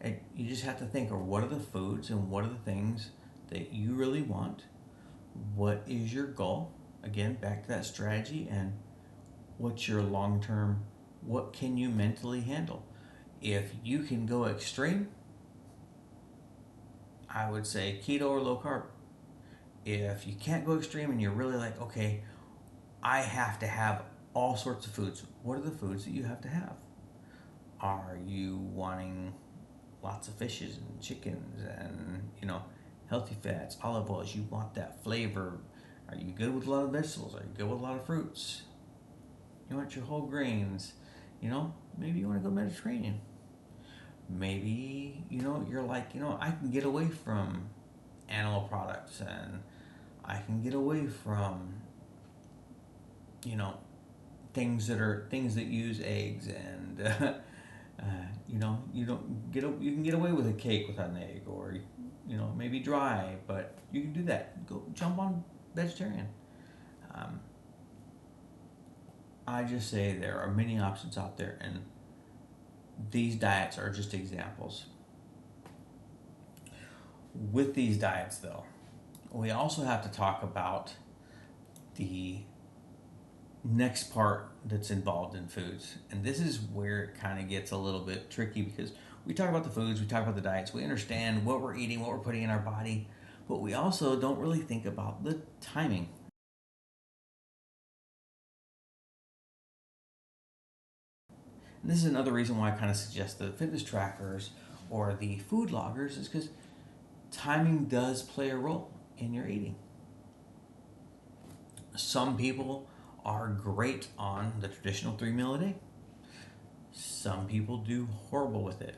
And you just have to think of what are the foods and what are the things that you really want. What is your goal? Again, back to that strategy, and what's your long-term, what can you mentally handle? If you can go extreme, I would say keto or low carb. If you can't go extreme and you're really like, okay, I have to have all sorts of foods, what are the foods that you have to have? Are you wanting lots of fishes and chickens and, healthy fats, olive oils? You want that flavor. Are you good with a lot of vegetables? Are you good with a lot of fruits? You want your whole grains. Maybe you want to go Mediterranean. Maybe, you're like, I can get away from animal products, and I can get away from, you know, things that use eggs, and you can get away with a cake without an egg, or maybe dry, but you can do that. Go jump on vegetarian. Um, I just say there are many options out there, and these diets are just examples. With these diets, though, we also have to talk about the next part that's involved in foods. And this is where it kind of gets a little bit tricky, because we talk about the foods, we talk about the diets, we understand what we're eating, what we're putting in our body, but we also don't really think about the timing. And this is another reason why I kind of suggest the fitness trackers or the food loggers, is because timing does play a role in your eating. Some people are great on the traditional 3 meal a day. Some people do horrible with it.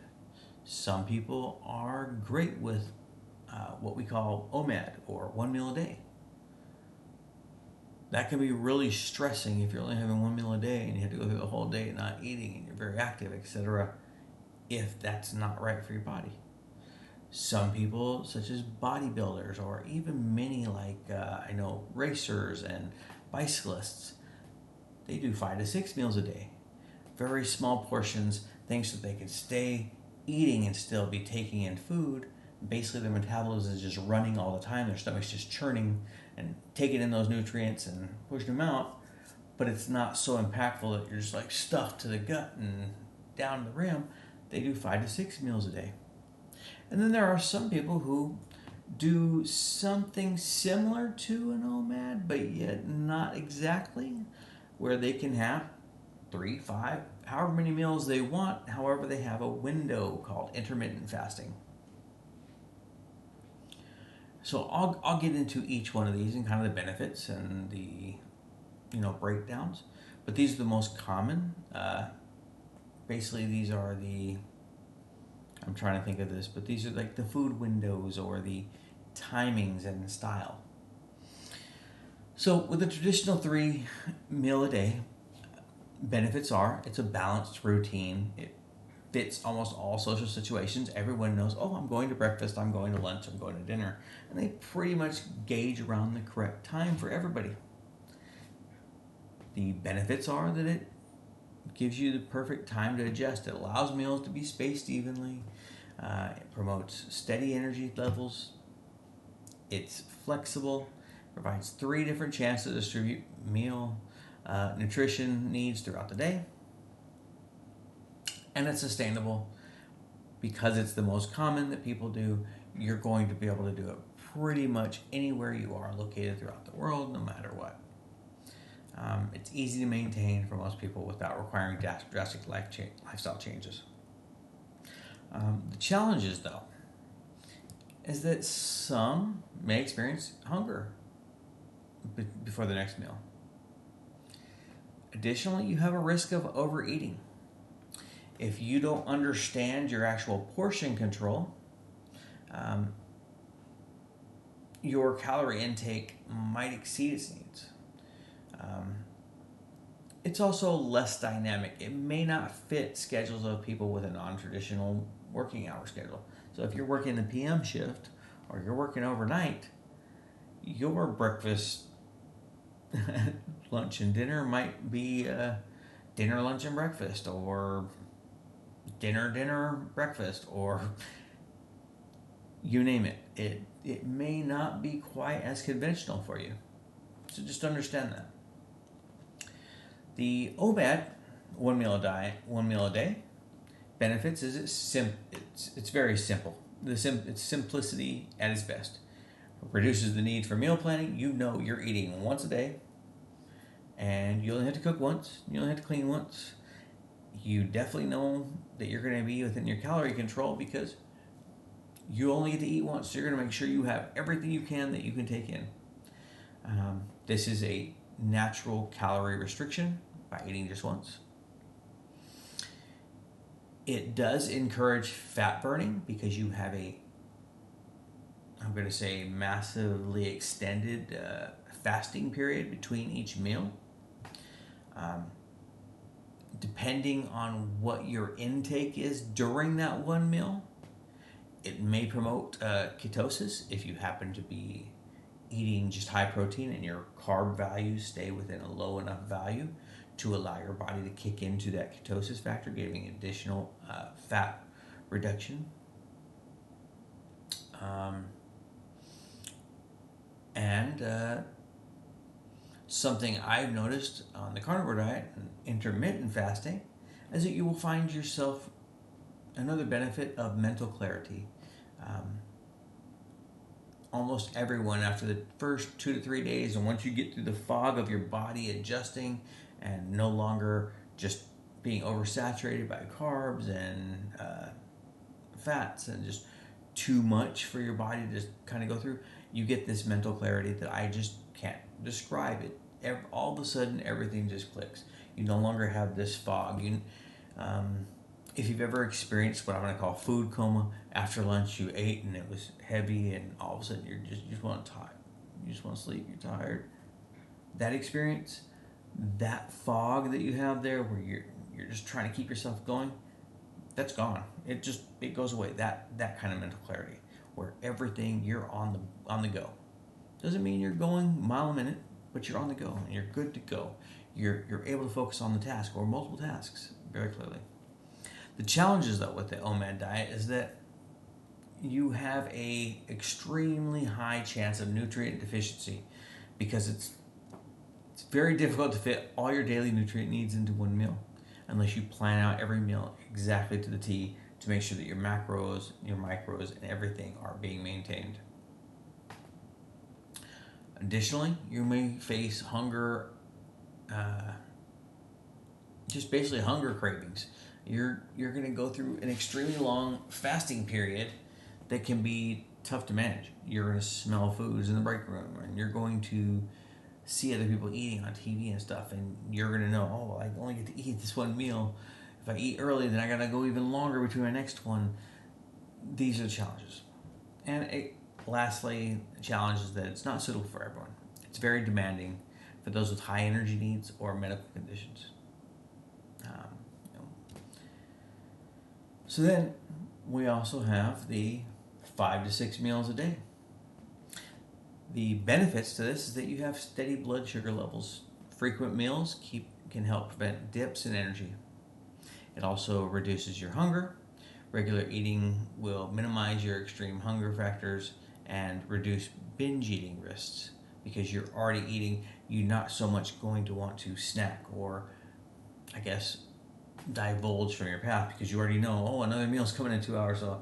Some people are great with what we call OMAD, or 1 meal a day. That can be really stressing if you're only having 1 meal a day and you have to go through the whole day not eating and you're very active, etc., if that's not right for your body. Some people, such as bodybuilders, or even many I know racers and bicyclists, they do 5 to 6 meals a day. Very small portions, things that they can stay eating and still be taking in food. Basically, their metabolism is just running all the time. Their stomach's just churning and taking in those nutrients and pushing them out. But it's not so impactful that you're just like stuffed to the gut and down the rim. They do 5 to 6 meals a day. And then there are some people who do something similar to an OMAD, but yet not exactly, where they can have 3, 5, however many meals they want. However, they have a window called intermittent fasting. So I'll get into each one of these and kind of the benefits and the breakdowns. But these are the most common. Basically, these are the, I'm trying to think of this, but these are like the food windows or the timings and style. So with a traditional 3 meal a day, benefits are it's a balanced routine. It fits almost all social situations. Everyone knows, oh, I'm going to breakfast, I'm going to lunch, I'm going to dinner. And they pretty much gauge around the correct time for everybody. The benefits are that it gives you the perfect time to adjust. It allows meals to be spaced evenly. It promotes steady energy levels. It's flexible. Provides 3 different chances to distribute meal nutrition needs throughout the day. And it's sustainable because it's the most common that people do. You're going to be able to do it pretty much anywhere you are located throughout the world, no matter what. It's easy to maintain for most people without requiring drastic lifestyle changes. The challenges, though, is that some may experience hunger before the next meal. Additionally, you have a risk of overeating. If you don't understand your actual portion control, your calorie intake might exceed its needs. It's also less dynamic. It may not fit schedules of people with a non-traditional working hour schedule. So if you're working the PM shift or you're working overnight, your breakfast, lunch, and dinner might be dinner, lunch, and breakfast, or dinner, breakfast, or you name it. It may not be quite as conventional for you. So just understand that. The OMAD, 1 meal a day, benefits is it's very simple. It's simplicity at its best. Reduces the need for meal planning. You know you're eating once a day, and you only have to cook once. You only have to clean once. You definitely know that you're going to be within your calorie control because you only get to eat once. So you're going to make sure you have everything you can that you can take in. This is a natural calorie restriction by eating just once. It does encourage fat burning because you have I'm going to say, massively extended fasting period between each meal. Depending on what your intake is during that one meal, it may promote ketosis if you happen to be eating just high protein and your carb values stay within a low enough value to allow your body to kick into that ketosis factor, giving additional fat reduction. And something I've noticed on the carnivore diet and intermittent fasting is that you will find yourself another benefit of mental clarity. Almost everyone, after the first 2 to 3 days, and once you get through the fog of your body adjusting and no longer just being oversaturated by carbs and fats and just too much for your body to just kind of go through, you get this mental clarity that I just can't describe it. All of a sudden, everything just clicks. You no longer have this fog. If you've ever experienced what I'm going to call food coma, after lunch you ate and it was heavy, and all of a sudden you just want to tired, you just want to sleep, you're tired. That experience, that fog that you have there, where you're just trying to keep yourself going, that's gone. It goes away. That kind of mental clarity, where everything you're on the go. Doesn't mean you're going mile a minute, but you're on the go and you're good to go. You're able to focus on the task or multiple tasks very clearly. The challenges though with the OMAD diet is that you have a extremely high chance of nutrient deficiency because it's very difficult to fit all your daily nutrient needs into one meal unless you plan out every meal exactly to the T to make sure that your macros, your micros, and everything are being maintained. Additionally, you may face hunger, just basically hunger cravings. You're going to go through an extremely long fasting period that can be tough to manage. You're going to smell foods in the break room, and you're going to see other people eating on TV and stuff, and you're going to know, oh, I only get to eat this one meal. If I eat early, then I got to go even longer between my next one. These are the challenges. And lastly, the challenge is that it's not suitable for everyone. It's very demanding for those with high energy needs or medical conditions. So then we also have the 5 to 6 meals a day. The benefits to this is that you have steady blood sugar levels. Frequent meals can help prevent dips in energy. It also reduces your hunger. Regular eating will minimize your extreme hunger factors and reduce binge eating risks because you're already eating. You're not so much going to want to snack or, I guess, divulge from your path because you already know, oh, another meal's coming in 2 hours, so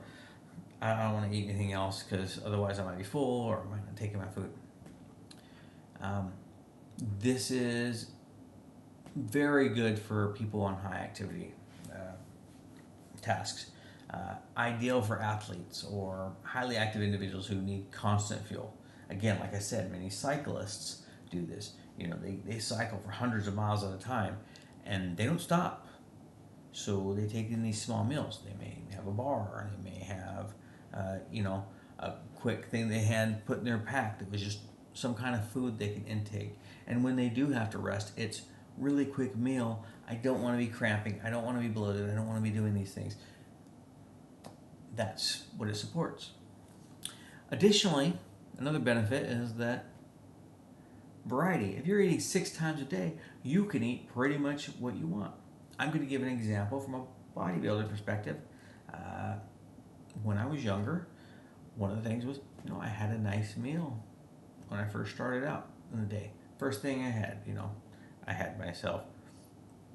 I don't want to eat anything else because otherwise I might be full or I might not take my food. This is very good for people on high activity tasks. Ideal for athletes or highly active individuals who need constant fuel. Again, like I said, many cyclists do this. They cycle for hundreds of miles at a time and they don't stop. So they take in these small meals. They may have a bar. They may have, a quick thing they had put in their pack that was just some kind of food they can intake. And when they do have to rest, it's really quick meal. I don't want to be cramping. I don't want to be bloated. I don't want to be doing these things. That's what it supports. Additionally, another benefit is that variety. If you're eating 6 times a day, you can eat pretty much what you want. I'm going to give an example from a bodybuilder perspective. When I was younger, one of the things was, I had a nice meal when I first started out in the day. First thing I had myself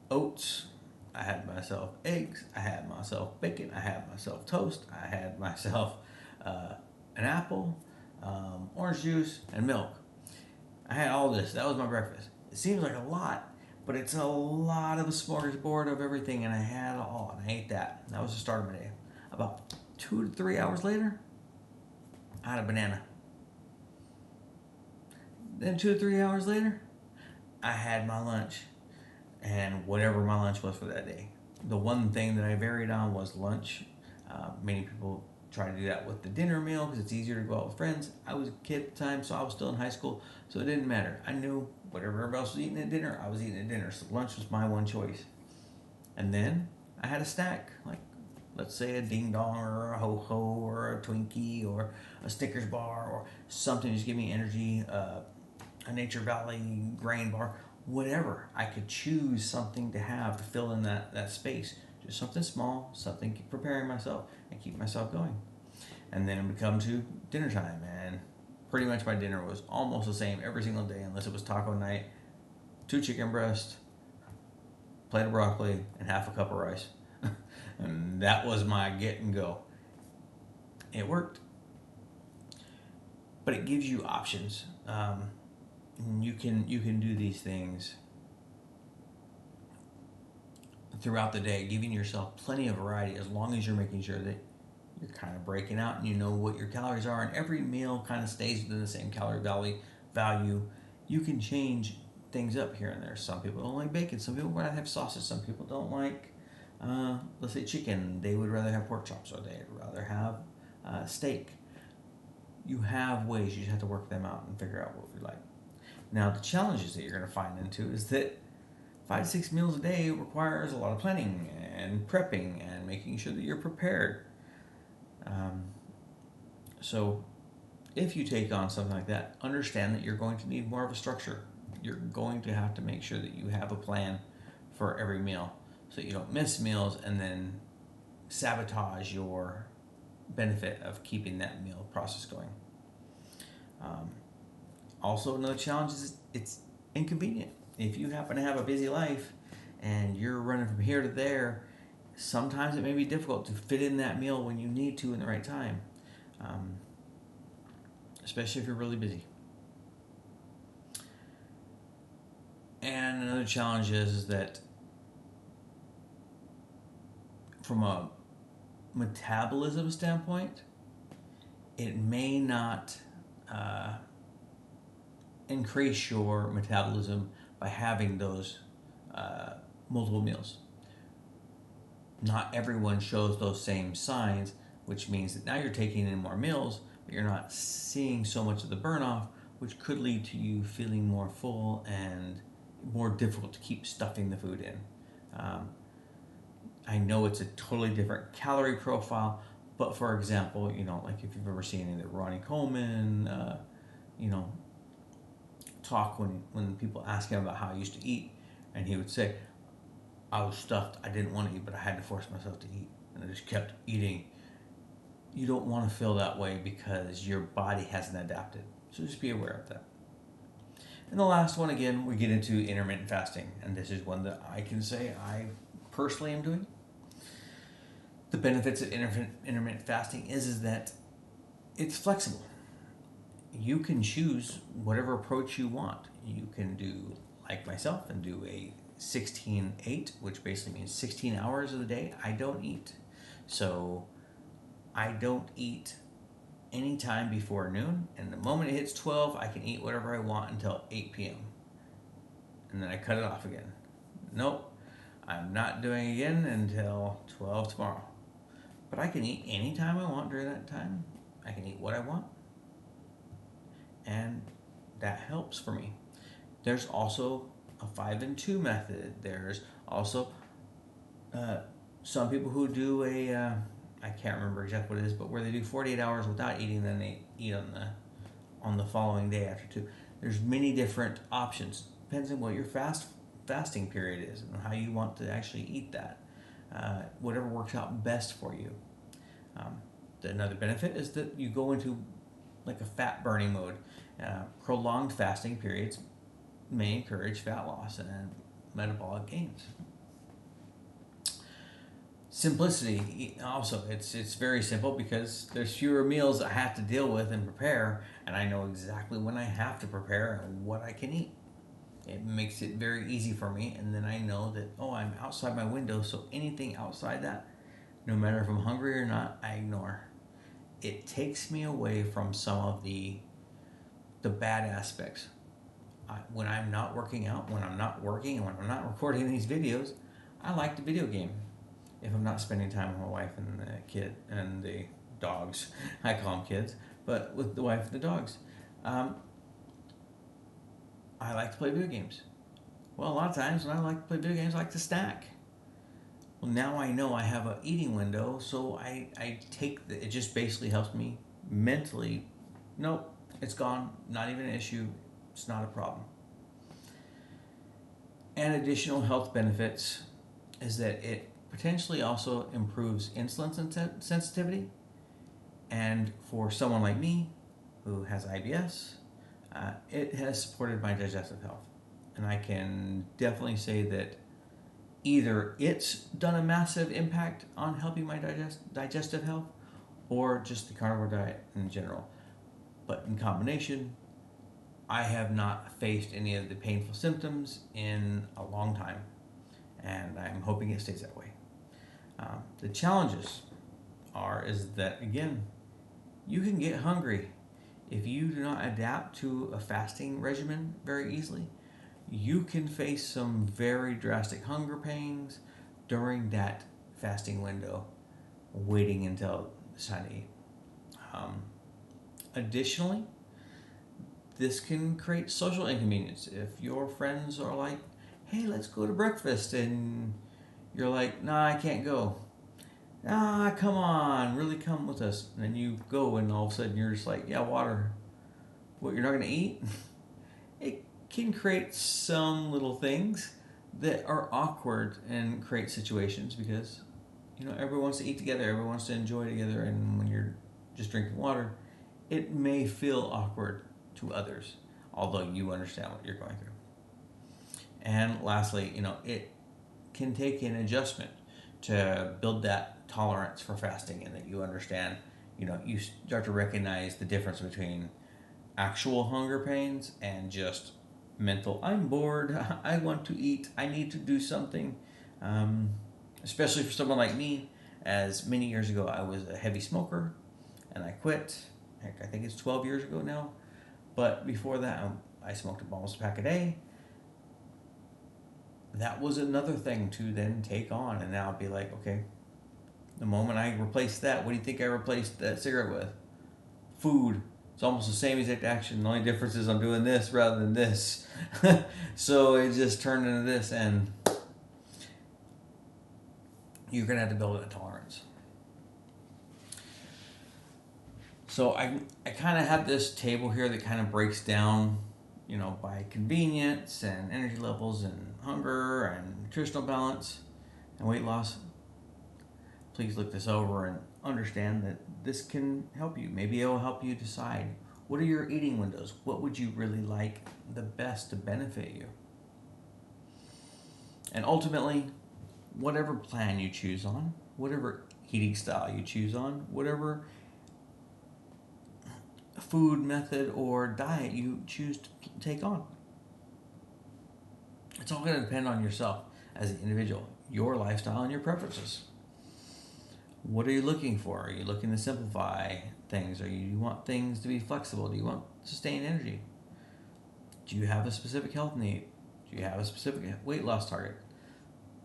oats, I had myself eggs, I had myself bacon, I had myself toast, I had myself an apple, orange juice, and milk. I had all this. That was my breakfast. It seems like a lot, but it's a lot of a smorgasbord of everything, and I had it all, and I ate that. That was the start of my day. About 2 to 3 hours later, I had a banana. Then 2 to 3 hours later, I had my lunch, and whatever my lunch was for that day. The one thing that I varied on was lunch. Many people try to do that with the dinner meal because it's easier to go out with friends. I was a kid at the time, so I was still in high school, so it didn't matter. I knew whatever everybody else was eating at dinner, I was eating at dinner, so lunch was my one choice. And then I had a snack, like let's say a ding dong or a ho ho or a Twinkie or a Snickers bar or something to just give me energy, a Nature Valley grain bar, whatever. I could choose something to have to fill in that space. Just something small, something keep preparing myself and keep myself going. And then it would come to dinner time, and pretty much my dinner was almost the same every single day unless it was taco night, 2 chicken breasts, plate of broccoli, and half a cup of rice. And that was my get and go. It worked. But it gives you options. You can do these things throughout the day, giving yourself plenty of variety as long as you're making sure that you're kind of breaking out and you know what your calories are, and every meal kind of stays within the same calorie value. You can change things up here and there. Some people don't like bacon, some people rather have sausage, some people don't like let's say chicken, they would rather have pork chops, or they'd rather have steak. You have ways, you just have to work them out and figure out what you like. Now the challenges that you're going to find into is that 5 to 6 meals a day requires a lot of planning and prepping and making sure that you're prepared. So if you take on something like that, understand that you're going to need more of a structure. You're going to have to make sure that you have a plan for every meal so that you don't miss meals and then sabotage your benefit of keeping that meal process going. Also, another challenge is it's inconvenient. If you happen to have a busy life and you're running from here to there, sometimes it may be difficult to fit in that meal when you need to in the right time, especially if you're really busy. And another challenge is that from a metabolism standpoint, it may not increase your metabolism by having those multiple meals. Not everyone shows those same signs, which means that now you're taking in more meals, but you're not seeing so much of the burn off, which could lead to you feeling more full and more difficult to keep stuffing the food in. I know it's a totally different calorie profile, but for example, like if you've ever seen either Ronnie Coleman, talk when people ask him about how he used to eat, and he would say, I was stuffed, I didn't want to eat, but I had to force myself to eat, and I just kept eating. You don't want to feel that way because your body hasn't adapted. So just be aware of that. And the last one, again, we get into intermittent fasting, and this is one that I can say I personally am doing. The benefits of intermittent fasting is that it's flexible. You can choose whatever approach you want. You can do like myself and do a 16-8, which basically means 16 hours of the day I don't eat. So I don't eat any time before noon, and the moment it hits 12, I can eat whatever I want until 8 p.m. And then I cut it off again. Nope, I'm not doing it again until 12 tomorrow. But I can eat any time I want during that time. I can eat what I want. And that helps for me. There's also a 5 and 2 method. There's also some people who do I can't remember exactly what it is, but where they do 48 hours without eating, then they eat on the following day after 2. There's many different options. Depends on what your fasting period is and how you want to actually eat that. Whatever works out best for you. Another benefit is that you go into like a fat burning mode. Prolonged fasting periods may encourage fat loss and metabolic gains. Simplicity also, it's very simple because there's fewer meals I have to deal with and prepare, and I know exactly when I have to prepare and what I can eat. It makes it very easy for me, and then I know that, oh, I'm outside my window, so anything outside that, no matter if I'm hungry or not, I ignore. It takes me away from some of the bad aspects. When I'm not working out, when I'm not working, and when I'm not recording these videos, I like the video game. If I'm not spending time with my wife and the kid and the dogs, I call them kids, but with the wife and the dogs, um, I like to play video games. Well, a lot of times when I like to play video games, I like to snack. Well, now I know I have an eating window, so I take it just basically helps me mentally. Nope, it's gone. Not even an issue. It's not a problem. And additional health benefits is that it potentially also improves insulin sensitivity. And for someone like me who has IBS, it has supported my digestive health. And I can definitely say that either it's done a massive impact on helping my digestive health or just the carnivore diet in general. But in combination, I have not faced any of the painful symptoms in a long time, and I'm hoping it stays that way. The challenges is that, again, you can get hungry if you do not adapt to a fasting regimen very easily. You can face some very drastic hunger pains during that fasting window, waiting until it's time to eat. Additionally, this can create social inconvenience. If your friends are like, hey, let's go to breakfast, and you're like, nah, I can't go. Ah, come on, really come with us. And then you go, and all of a sudden you're just like, yeah, water. What, you're not going to eat? It can create some little things that are awkward and create situations because, everyone wants to eat together, everyone wants to enjoy together, and when you're just drinking water, it may feel awkward to others, although you understand what you're going through. And lastly, it can take an adjustment to build that tolerance for fasting, and that you understand, you start to recognize the difference between actual hunger pains and just mental, I'm bored, I want to eat, I need to do something. Um, Especially for someone like me, as many years ago I was a heavy smoker and I quit. Heck, I think it's 12 years ago now. But before that, I smoked almost a pack a day. That was another thing to then take on, and now I'd be like, okay, the moment I replaced that, what do you think I replaced that cigarette with? Food. It's almost the same exact action. The only difference is I'm doing this rather than this. So it just turned into this, and you're going to have to build a tolerance. So I kind of have this table here that kind of breaks down, by convenience and energy levels and hunger and nutritional balance and weight loss. Please look this over and understand that this can help you. Maybe it will help you decide, what are your eating windows? What would you really like the best to benefit you? And ultimately, whatever plan you choose on, whatever eating style you choose on, whatever food method or diet you choose to take on, it's all going to depend on yourself as an individual, your lifestyle and your preferences. What are you looking for? Are you looking to simplify things? Or you want things to be flexible? Do you want sustained energy? Do you have a specific health need? Do you have a specific weight loss target?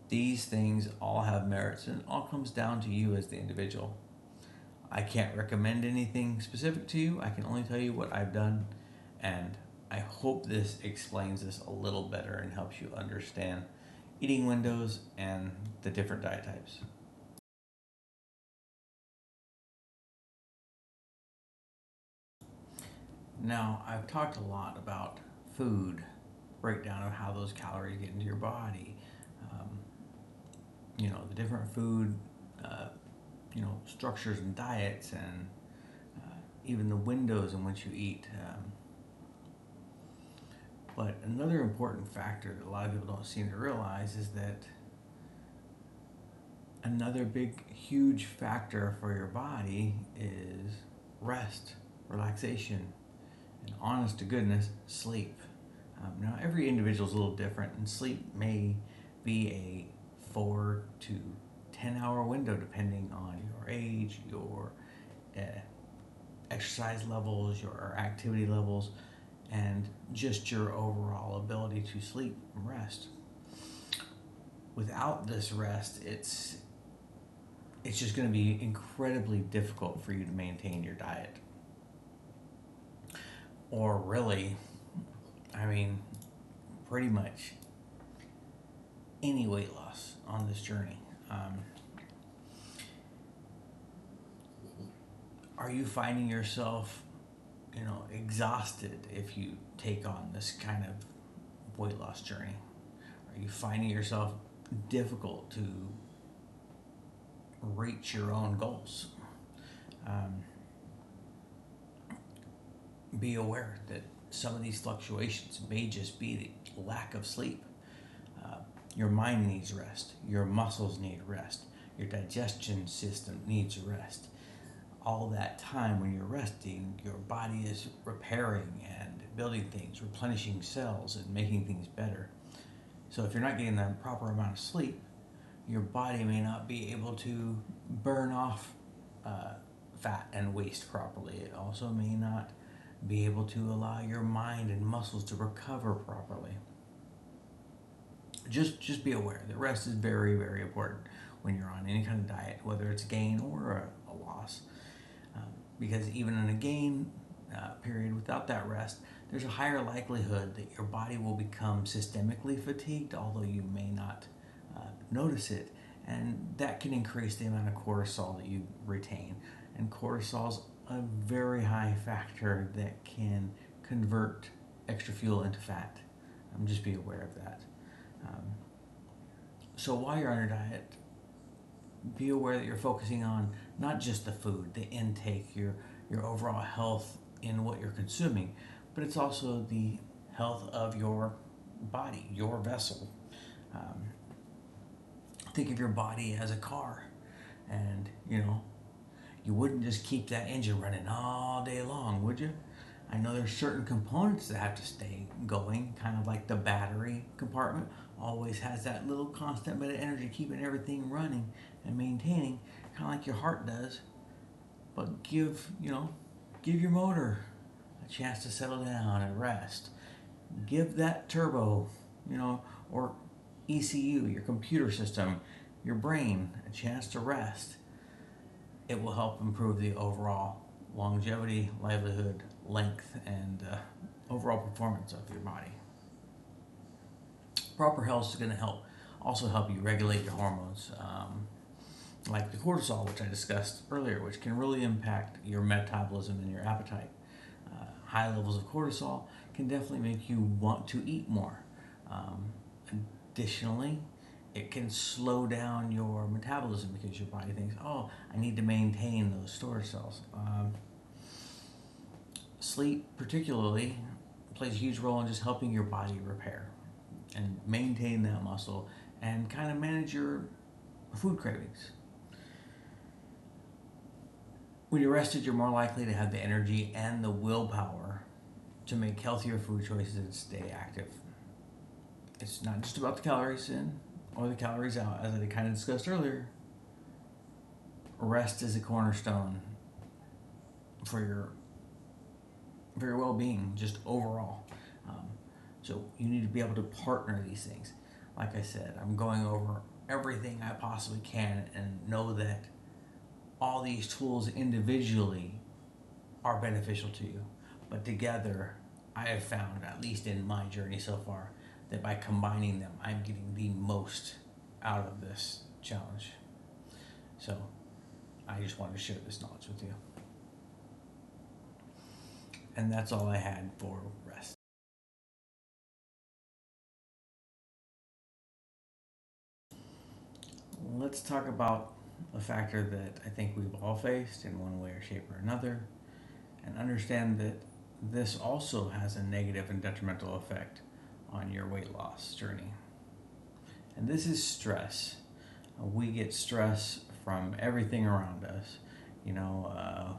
These things all have merits, and it all comes down to you as the individual. I can't recommend anything specific to you. I can only tell you what I've done, and I hope this explains this a little better and helps you understand eating windows and the different diet types. Now, I've talked a lot about food, breakdown of how those calories get into your body, um, the different food, structures and diets, and even the windows in which you eat. But another important factor that a lot of people don't seem to realize is that Another big, huge factor for your body is rest, relaxation, and honest to goodness, sleep. Now, every individual is a little different, and sleep may be a 4 to 10 hour window depending on your age, your uh, exercise levels, your activity levels, and just your overall ability to sleep and rest. Without this rest, it's just going to be incredibly difficult for you to maintain your diet. Or really, I mean, pretty much any weight loss on this journey. Are you finding yourself, exhausted if you take on this kind of weight loss journey? Are you finding yourself difficult to reach your own goals? Be aware that some of these fluctuations may just be the lack of sleep. Your mind needs rest. Your muscles need rest. Your digestion system needs rest. All that time when you're resting, your body is repairing and building things, replenishing cells, and making things better. So if you're not getting the proper amount of sleep, your body may not be able to burn off fat and waste properly. It also may not be able to allow your mind and muscles to recover properly. Just be aware that rest is very, very important when you're on any kind of diet, whether it's a gain or a loss. Because even in a gain period without that rest, there's a higher likelihood that your body will become systemically fatigued, although you may not notice it. And that can increase the amount of cortisol that you retain. And cortisol is a very high factor that can convert extra fuel into fat. Just be aware of that. So while you're on your diet, be aware that you're focusing on not just the food, the intake, your overall health in what you're consuming, but it's also the health of your body, your vessel. Think of your body as a car, and you wouldn't just keep that engine running all day long, would you? I know there's certain components that have to stay going, kind of like the battery compartment always has that little constant bit of energy keeping everything running and maintaining, kind of like your heart does. But give your motor a chance to settle down and rest. Give that turbo, or ECU, your computer system, your brain, a chance to rest. It will help improve the overall longevity, livelihood, length, and overall performance of your body. Proper health is going to also help you regulate your hormones, like the cortisol, which I discussed earlier, which can really impact your metabolism and your appetite. High levels of cortisol can definitely make you want to eat more. Additionally, it can slow down your metabolism because your body thinks, oh, I need to maintain those storage cells. Sleep, particularly, plays a huge role in just helping your body repair and maintain that muscle and kind of manage your food cravings. When you're rested, you're more likely to have the energy and the willpower to make healthier food choices and stay active. It's not just about the calories in or the calories out, as I kind of discussed earlier. Rest is a cornerstone for your well-being, just overall. So you need to be able to partner these things. Like I said, I'm going over everything I possibly can and know that all these tools individually are beneficial to you. But together, I have found, at least in my journey so far, that by combining them, I'm getting the most out of this challenge. So I just wanted to share this knowledge with you. And that's all I had for rest. Let's talk about a factor that I think we've all faced in one way or shape or another, and understand that this also has a negative and detrimental effect on your weight loss journey. And this is stress. We get stress from everything around us. You know,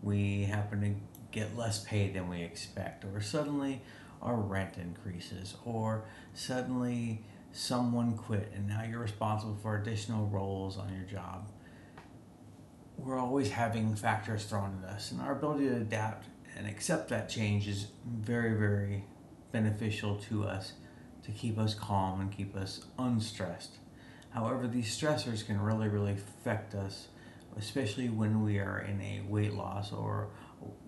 we happen to get less paid than we expect, or suddenly our rent increases, or suddenly someone quit and now you're responsible for additional roles on your job. We're always having factors thrown at us, and our ability to adapt and accept that change is very, very beneficial to us to keep us calm and keep us unstressed. However, these stressors can really, really affect us, especially when we are in a weight loss or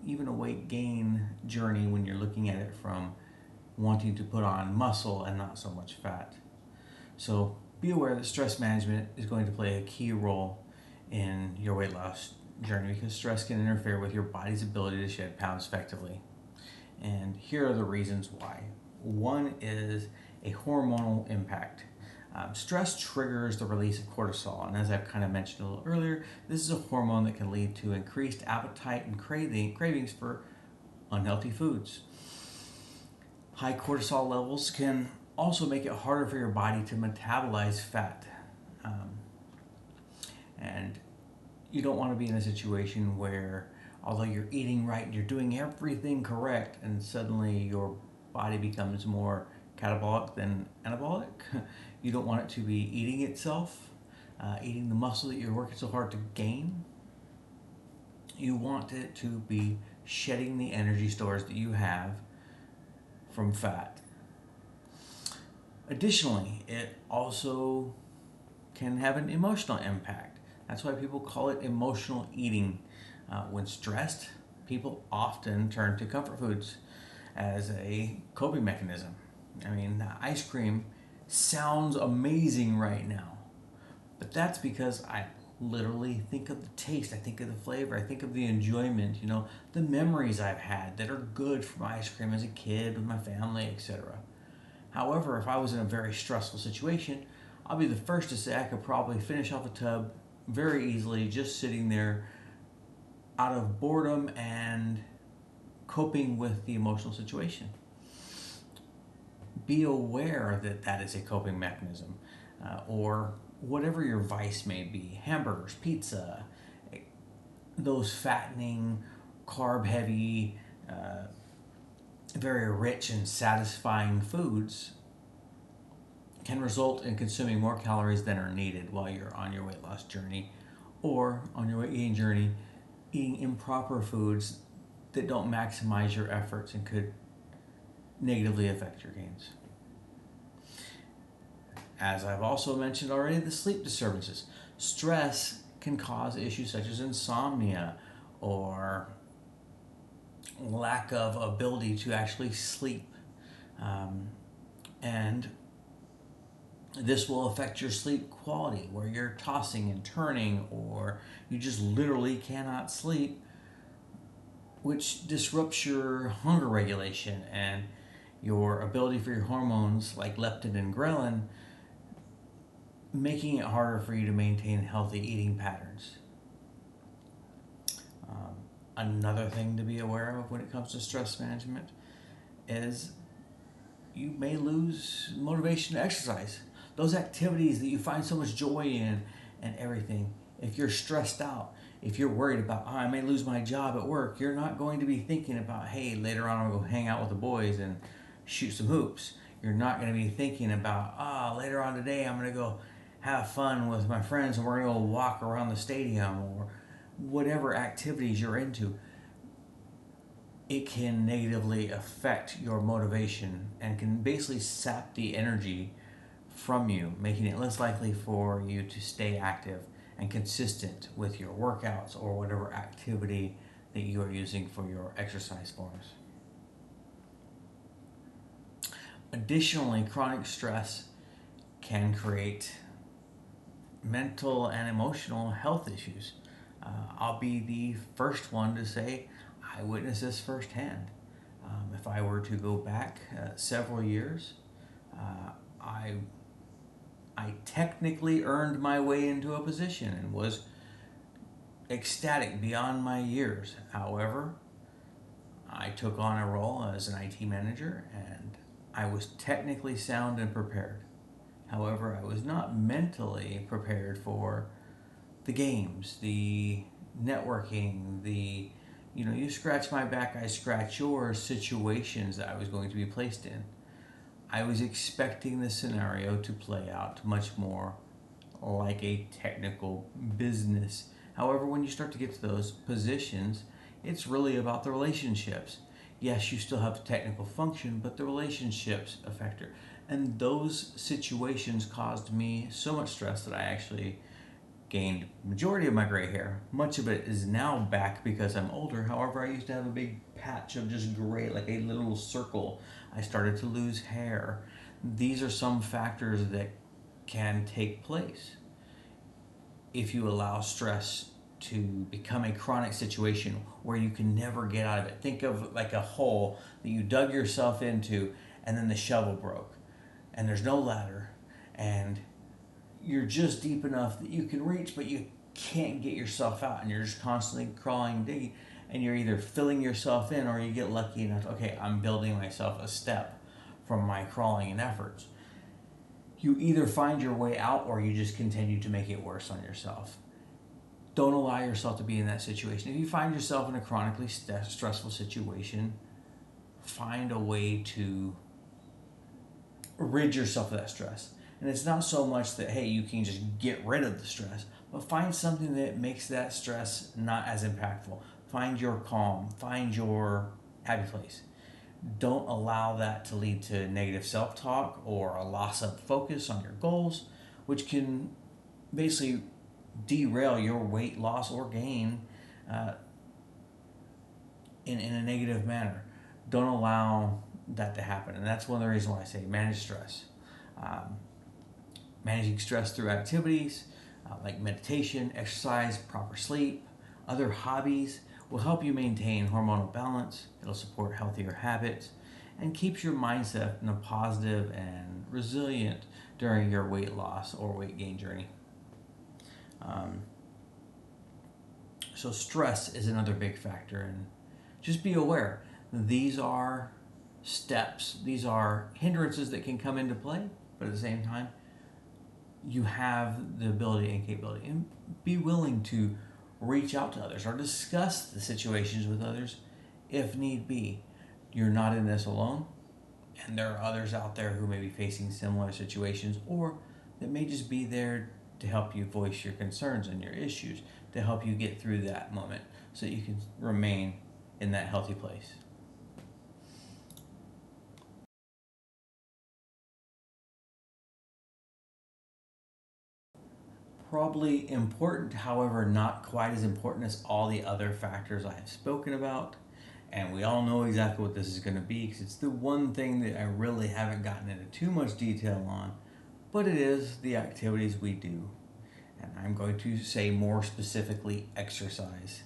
even a weight gain journey, when you're looking at it from wanting to put on muscle and not so much fat. So be aware that stress management is going to play a key role in your weight loss journey, because stress can interfere with your body's ability to shed pounds effectively. And here are the reasons why. One is a hormonal impact. Stress triggers the release of cortisol, and as I've kind of mentioned a little earlier, this is a hormone that can lead to increased appetite and cravings for unhealthy foods. High cortisol levels can also make it harder for your body to metabolize fat. And you don't want to be in a situation where, although you're eating right, you're doing everything correct, and suddenly your body becomes more catabolic than anabolic. You don't want it to be eating itself, eating the muscle that you're working so hard to gain. You want it to be shedding the energy stores that you have from fat. Additionally, it also can have an emotional impact. That's why people call it emotional eating. When stressed, people often turn to comfort foods as a coping mechanism. I mean, ice cream sounds amazing right now, but that's because I literally think of the taste, I think of the flavor, I think of the enjoyment, the memories I've had that are good from ice cream as a kid with my family, etc. However, if I was in a very stressful situation, I'll be the first to say I could probably finish off a tub very easily, just sitting there out of boredom and coping with the emotional situation. Be aware that that is a coping mechanism, or whatever your vice may be: hamburgers, pizza, those fattening, carb heavy, very rich and satisfying foods can result in consuming more calories than are needed while you're on your weight loss journey, or on your weight gain journey, eating improper foods that don't maximize your efforts and could negatively affect your gains. As I've also mentioned already, the sleep disturbances. Stress can cause issues such as insomnia or lack of ability to actually sleep. And this will affect your sleep quality, where you're tossing and turning, or you just literally cannot sleep, which disrupts your hunger regulation and your ability for your hormones like leptin and ghrelin, making it harder for you to maintain healthy eating patterns. Another thing to be aware of when it comes to stress management is you may lose motivation to exercise. Those activities that you find so much joy in and everything. If you're stressed out, if you're worried about, I may lose my job at work, you're not going to be thinking about, hey, later on I'll go hang out with the boys and shoot some hoops. You're not going to be thinking about, later on today I'm going to go have fun with my friends and we're going to go walk around the stadium, or whatever activities you're into. It can negatively affect your motivation and can basically sap the energy from you, making it less likely for you to stay active and consistent with your workouts or whatever activity that you are using for your exercise forms. Additionally, chronic stress can create mental and emotional health issues. I'll be the first one to say I witnessed this firsthand. If I were to go back several years, I technically earned my way into a position and was ecstatic beyond my years. However, I took on a role as an IT manager and I was technically sound and prepared. However, I was not mentally prepared for the games, the networking, the you scratch my back, I scratch yours situations that I was going to be placed in. I was expecting the scenario to play out much more like a technical business. However, when you start to get to those positions, it's really about the relationships. Yes, you still have the technical function, but the relationships affect her. And those situations caused me so much stress that I actually gained majority of my gray hair. Much of it is now back because I'm older. However, I used to have a big patch of just gray, like a little circle. I started to lose hair. These are some factors that can take place if you allow stress to become a chronic situation where you can never get out of it. Think of like a hole that you dug yourself into and then the shovel broke and there's no ladder and you're just deep enough that you can reach, but you can't get yourself out, and you're just constantly crawling, digging, and you're either filling yourself in or you get lucky enough. Okay, I'm building myself a step from my crawling and efforts. You either find your way out or you just continue to make it worse on yourself. Don't allow yourself to be in that situation. If you find yourself in a chronically stressful situation, find a way to rid yourself of that stress. And it's not so much that, hey, you can just get rid of the stress, but find something that makes that stress not as impactful. Find your calm, find your happy place. Don't allow that to lead to negative self talk or a loss of focus on your goals, which can basically derail your weight loss or gain uh, in a negative manner. Don't allow that to happen. And that's one of the reasons why I say manage stress. Um, Managing stress through activities like meditation, exercise, proper sleep, other hobbies will help you maintain hormonal balance. It'll support healthier habits and keeps your mindset in a positive and resilient during your weight loss or weight gain journey. Um, so stress is another big factor, and just be aware these are steps, these are hindrances that can come into play, but at the same time you have the ability and capability, and be willing to reach out to others or discuss the situations with others if need be. You're not in this alone, and there are others out there who may be facing similar situations or that may just be there to help you voice your concerns and your issues, to help you get through that moment so that you can remain in that healthy place. Probably important, however, not quite as important as all the other factors I have spoken about. And we all know exactly what this is going to be because it's the one thing that I really haven't gotten into too much detail on, but it is the activities we do. And I'm going to say more specifically exercise.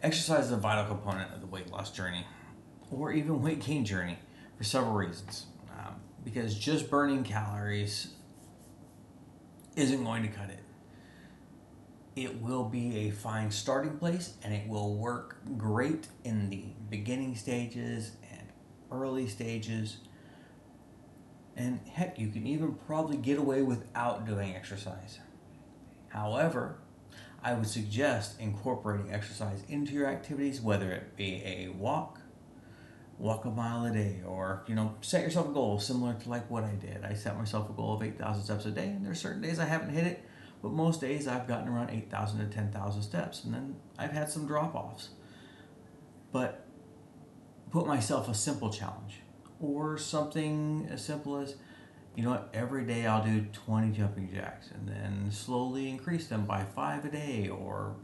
Exercise is a vital component of the weight loss journey or even weight gain journey for several reasons. Because just burning calories isn't going to cut it. It will be a fine starting place and it will work great in the beginning stages and early stages. And heck, you can even probably get away without doing exercise. However, I would suggest incorporating exercise into your activities, whether it be a walk a mile a day, or set yourself a goal similar to like what I did. I set myself a goal of 8,000 steps a day, and there's certain days I haven't hit it, but most days I've gotten around 8,000 to 10,000 steps, and then I've had some drop-offs. But put myself a simple challenge, or something as simple as, every day I'll do 20 jumping jacks, and then slowly increase them by 5 a day, or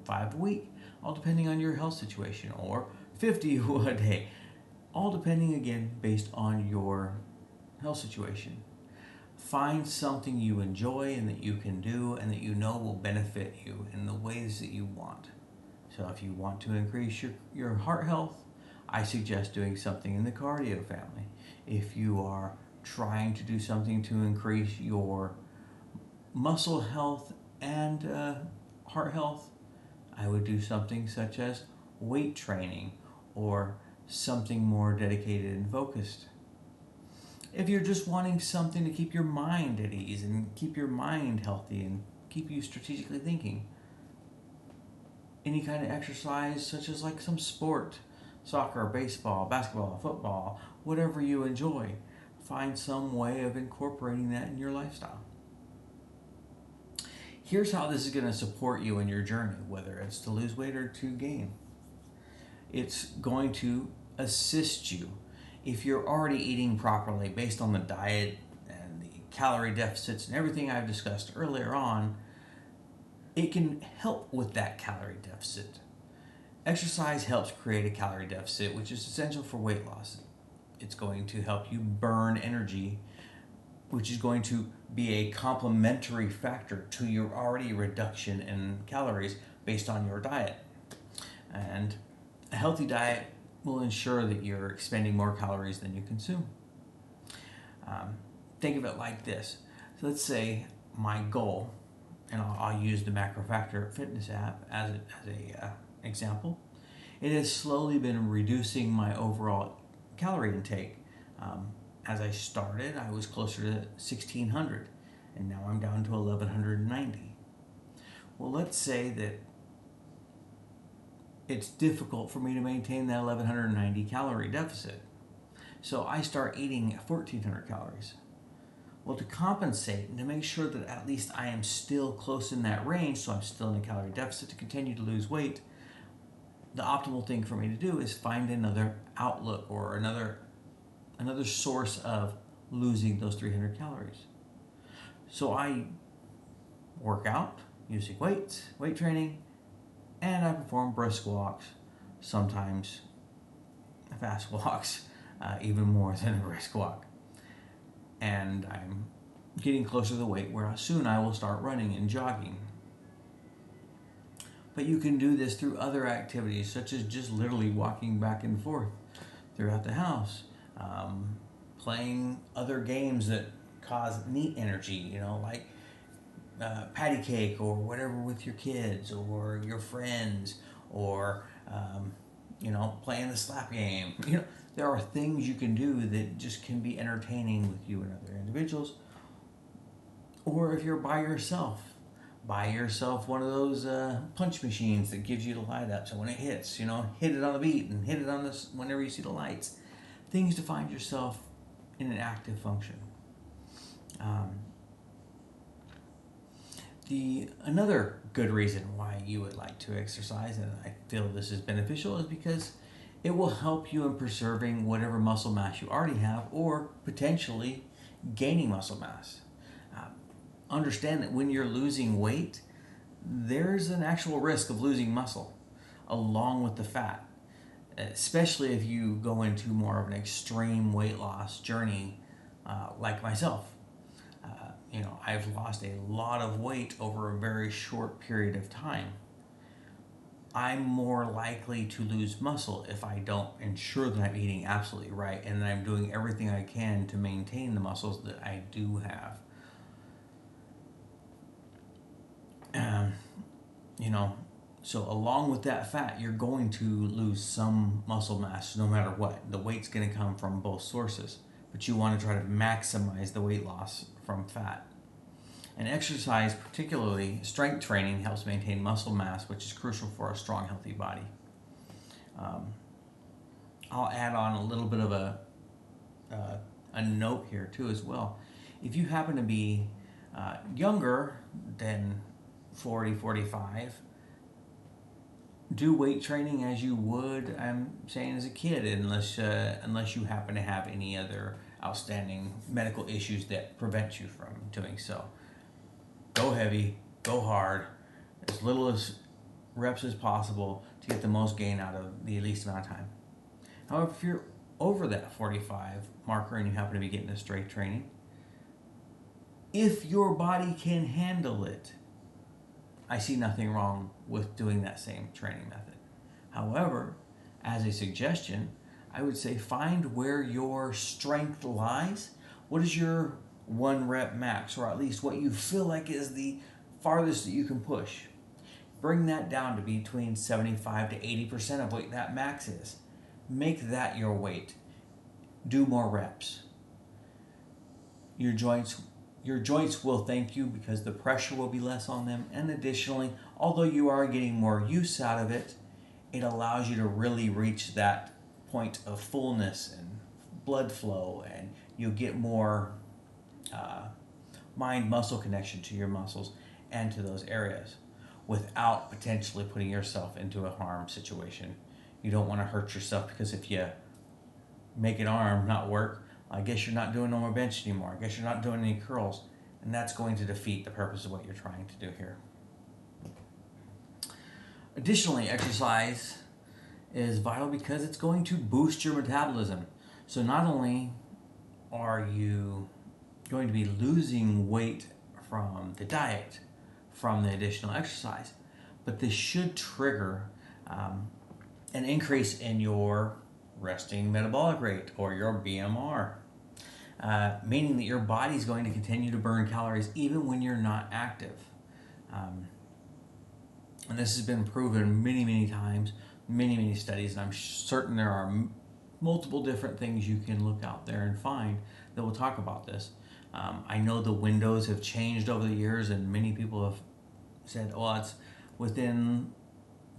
5 a week, all depending on your health situation, or 50 a day, all depending again based on your health situation. Find something you enjoy and that you can do and that you know will benefit you in the ways that you want. So if you want to increase your heart health, I suggest doing something in the cardio family. If you are trying to do something to increase your muscle health and heart health, I would do something such as weight training or something more dedicated and focused. If you're just wanting something to keep your mind at ease and keep your mind healthy and keep you strategically thinking, any kind of exercise, such as like some sport, soccer, baseball, basketball, football, whatever you enjoy, find some way of incorporating that in your lifestyle. Here's how this is going to support you in your journey, whether it's to lose weight or to gain. It's going to assist you. If you're already eating properly based on the diet and the calorie deficits and everything I've discussed earlier on, it can help with that calorie deficit. Exercise helps create a calorie deficit, which is essential for weight loss. It's going to help you burn energy, which is going to be a complementary factor to your already reduction in calories based on your diet. And a healthy diet will ensure that you're expending more calories than you consume. Think of it like this. So let's say my goal, and I'll use the MacroFactor fitness app as a example. It has slowly been reducing my overall calorie intake. As I started, I was closer to 1,600, and now I'm down to 1,190. Well, let's say that it's difficult for me to maintain that 1,190 calorie deficit. So I start eating 1,400 calories. Well, to compensate and to make sure that at least I am still close in that range, so I'm still in a calorie deficit to continue to lose weight, the optimal thing for me to do is find another outlook or another source of losing those 300 calories. So I work out using weights, weight training, and I perform brisk walks, sometimes fast walks, even more than a brisk walk. And I'm getting closer to the weight where soon I will start running and jogging. But you can do this through other activities, such as just literally walking back and forth throughout the house, playing other games that cause neat energy, like patty cake or whatever with your kids or your friends, or playing the slap game. There are things you can do that just can be entertaining with you and other individuals. Or if you're by yourself, buy yourself one of those punch machines that gives you the light up. So when it hits, hit it on the beat and hit it on this whenever you see the lights. Things to find yourself in an active function. Another good reason why you would like to exercise, and I feel this is beneficial, is because it will help you in preserving whatever muscle mass you already have or potentially gaining muscle mass. Understand that when you're losing weight, there's an actual risk of losing muscle along with the fat, especially if you go into more of an extreme weight loss journey like myself. I've lost a lot of weight over a very short period of time. I'm more likely to lose muscle if I don't ensure that I'm eating absolutely right and that I'm doing everything I can to maintain the muscles that I do have. So along with that fat, you're going to lose some muscle mass no matter what. The weight's going to come from both sources, but you want to try to maximize the weight loss from fat. And exercise, particularly strength training, helps maintain muscle mass, which is crucial for a strong, healthy body. I'll add on a little bit of a note here too as well. If you happen to be younger than 40, 45, do weight training as you would, I'm saying, as a kid, unless you happen to have any other outstanding medical issues that prevent you from doing so. Go heavy, go hard, as little as reps as possible to get the most gain out of the least amount of time. However, if you're over that 45 marker and you happen to be getting a strength training, if your body can handle it, I see nothing wrong with doing that same training method. However, as a suggestion, I would say find where your strength lies. What is your 1 rep max, or at least what you feel like is the farthest that you can push? Bring that down to between 75 to 80% of what that max is. Make that your weight. Do more reps. Your joints will thank you because the pressure will be less on them. And additionally, although you are getting more use out of it, it allows you to really reach that point of fullness and blood flow, and you'll get more mind-muscle connection to your muscles and to those areas without potentially putting yourself into a harm situation. You don't want to hurt yourself, because if you make an arm not work, I guess you're not doing no more bench anymore. I guess you're not doing any curls, and that's going to defeat the purpose of what you're trying to do here. Additionally, exercise is vital because it's going to boost your metabolism. So not only are you going to be losing weight from the diet, from the additional exercise, but this should trigger an increase in your resting metabolic rate, or your BMR, meaning that your body's going to continue to burn calories even when you're not active. And this has been proven many, many times, many studies, and I'm certain there are multiple different things you can look out there and find that will talk about this. I know the windows have changed over the years, and many people have said, well, it's within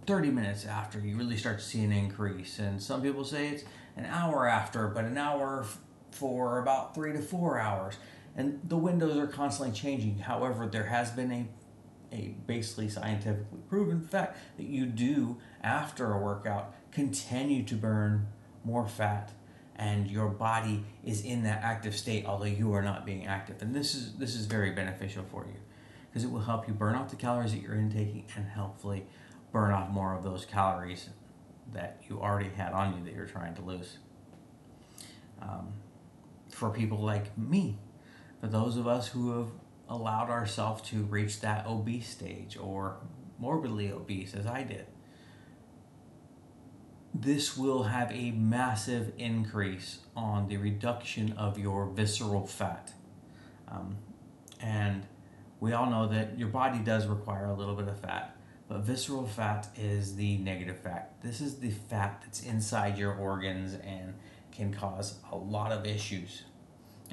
30 minutes after you really start to see an increase, and some people say it's an hour after, but an hour for about 3 to 4 hours, and the windows are constantly changing. However, there has been a basically scientifically proven fact that you do, after a workout, continue to burn more fat, and your body is in that active state although you are not being active. And this is very beneficial for you, because it will help you burn off the calories that you're intaking and hopefully burn off more of those calories that you already had on you that you're trying to lose. For people like me, for those of us who have allowed ourselves to reach that obese stage, or morbidly obese as I did, this will have a massive increase on the reduction of your visceral fat. And we all know that your body does require a little bit of fat, but visceral fat is the negative fat. This is the fat that's inside your organs and can cause a lot of issues.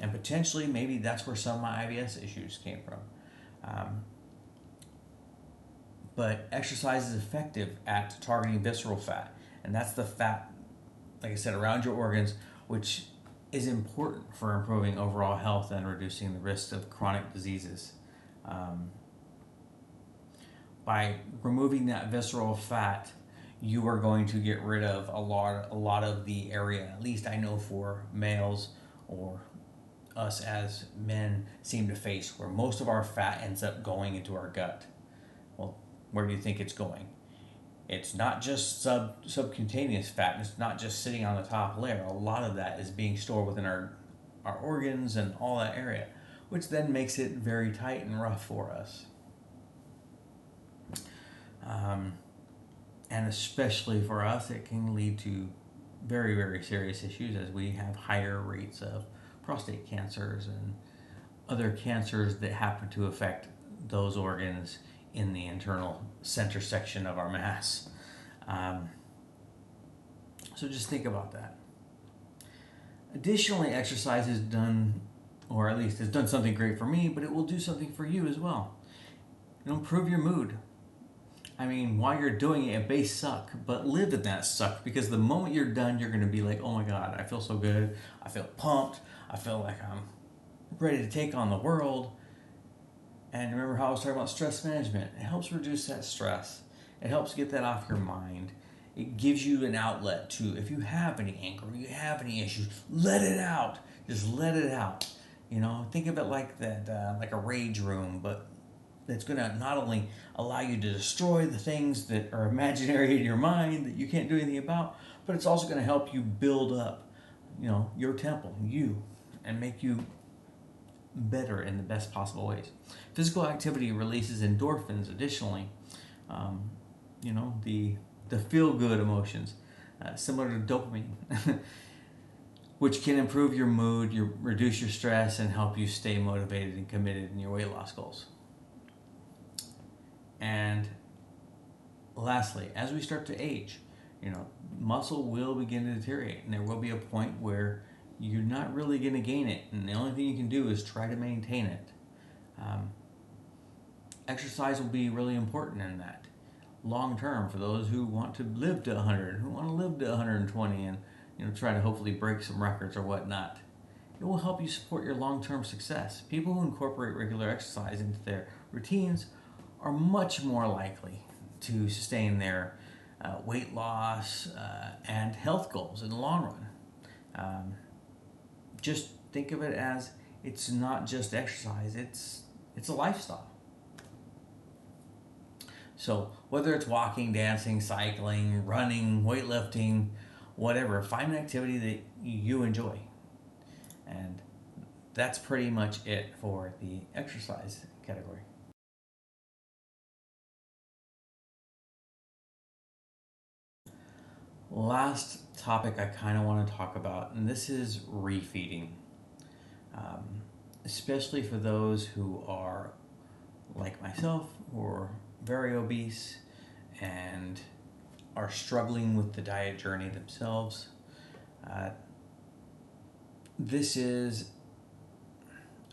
And potentially, maybe that's where some of my IBS issues came from. But exercise is effective at targeting visceral fat. And that's the fat, like I said, around your organs, which is important for improving overall health and reducing the risk of chronic diseases. By removing that visceral fat, you are going to get rid of a lot of the area, at least I know for males, or us as men seem to face, where most of our fat ends up going into our gut. Well, where do you think it's going? It's not just subcutaneous fat, and it's not just sitting on the top layer. A lot of that is being stored within our organs and all that area, which then makes it very tight and rough for us. And especially for us, it can lead to very, very serious issues, as we have higher rates of prostate cancers and other cancers that happen to affect those organs in the internal center section of our mass. So just think about that. Additionally, exercise has done, or at least has done something great for me, but it will do something for you as well. It'll improve your mood. I mean, while you're doing it, it may suck, but live in that suck, because the moment you're done, you're going to be like, oh my God, I feel so good. I feel pumped. I feel like I'm ready to take on the world. And remember how I was talking about stress management? It helps reduce that stress. It helps get that off your mind. It gives you an outlet to, if you have any anger, you have any issues, let it out. Just let it out. You know, think of it like that, like a rage room, but it's going to not only allow you to destroy the things that are imaginary in your mind that you can't do anything about, but it's also going to help you build up, you know, your temple, you, and make you better in the best possible ways. Physical activity releases endorphins. Additionally, you know, the feel-good emotions, similar to dopamine, which can improve your mood, reduce your stress, and help you stay motivated and committed in your weight loss goals. And lastly, as we start to age, you know, muscle will begin to deteriorate, and there will be a point where you're not really going to gain it. And the only thing you can do is try to maintain it. Um, Exercise will be really important in that long term for those who want to live to 100, who want to live to 120, and try to hopefully break some records or whatnot. It will help you support your long-term success. People who incorporate regular exercise into their routines are much more likely to sustain their weight loss and health goals in the long run. Just think of it as it's not just exercise; it's a lifestyle. So whether it's walking, dancing, cycling, running, weightlifting, whatever, find an activity that you enjoy. And that's pretty much it for the exercise category. Last topic I kind of want to talk about, and this is refeeding. Um, Especially for those who are like myself, who are very obese and are struggling with the diet journey themselves. Uh, this is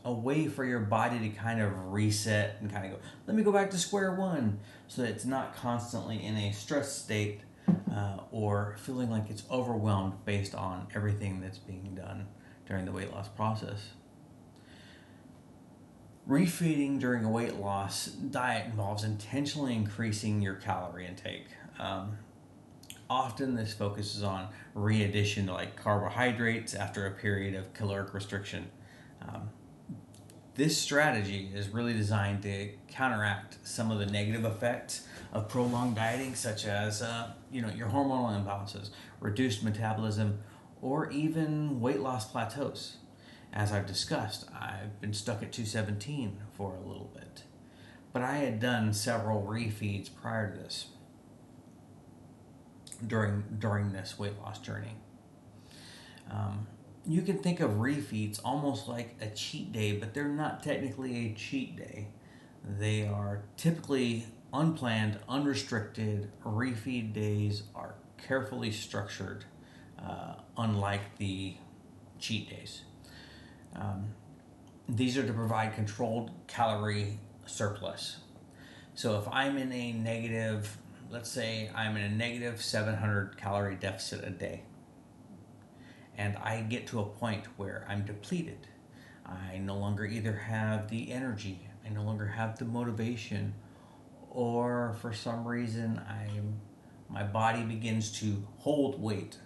a way for your body to kind of reset and kind of go, let me go back to square one, so that it's not constantly in a stress state or feeling like it's overwhelmed based on everything that's being done during the weight loss process. Refeeding during a weight loss diet involves intentionally increasing your calorie intake. Often this focuses on readdition to like carbohydrates after a period of caloric restriction. Um, this strategy is really designed to counteract some of the negative effects of prolonged dieting, such as your hormonal imbalances, reduced metabolism, or even weight loss plateaus. As I've discussed, I've been stuck at 217 for a little bit, but I had done several refeeds prior to this during this weight loss journey. You can think of refeeds almost like a cheat day, but they're not technically a cheat day. They are typically unplanned, unrestricted. Refeed days are carefully structured, unlike the cheat days. These are to provide controlled calorie surplus. So if I'm in a negative, let's say I'm in a negative 700 calorie deficit a day, and I get to a point where I'm depleted. I no longer either have the energy, I no longer have the motivation, or for some reason my body begins to hold weight.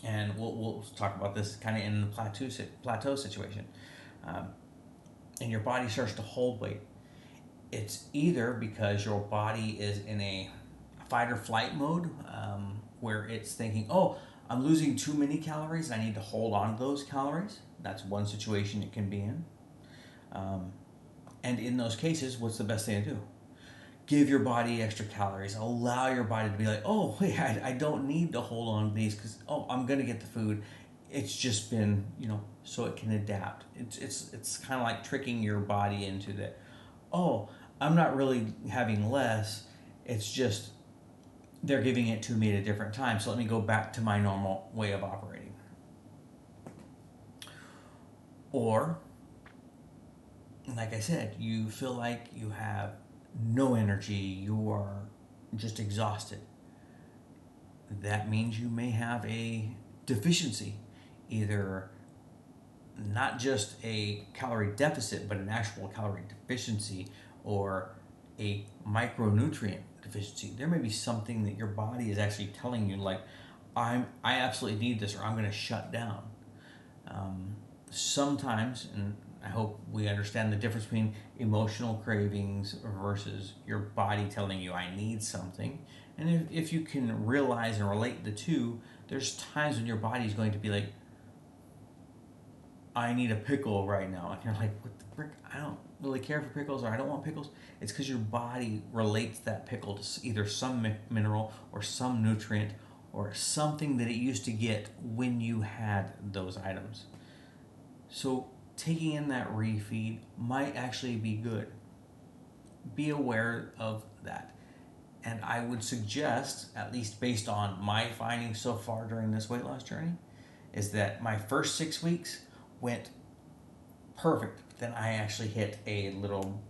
And we'll talk about this kind of in the plateau situation. Um, and your body starts to hold weight. It's either because your body is in a fight or flight mode, where it's thinking, oh, I'm losing too many calories, I need to hold on to those calories. That's one situation it can be in. And in those cases, what's the best thing to do? Give your body extra calories. Allow your body to be like, oh, wait, I don't need to hold on to these because, oh, I'm going to get the food. It's just been, so it can adapt. It's kind of like tricking your body into that, oh, I'm not really having less. It's just they're giving it to me at a different time. So let me go back to my normal way of operating. Or, like I said, you feel like you have no energy, you are just exhausted. That means you may have a deficiency, either not just a calorie deficit, but an actual calorie deficiency or a micronutrient deficiency. There may be something that your body is actually telling you, like, I absolutely need this, or I'm going to shut down. Sometimes, and I hope we understand the difference between emotional cravings versus your body telling you, I need something. And if you can realize and relate the two, there's times when your body is going to be like, I need a pickle right now. And you're like, what the frick? I don't really care for pickles, or I don't want pickles. It's because your body relates that pickle to either some mineral or some nutrient or something that it used to get when you had those items. So taking in that refeed might actually be good. Be aware of that. And I would suggest, at least based on my findings so far during this weight loss journey, is that my first 6 weeks went perfect. Then I actually hit a little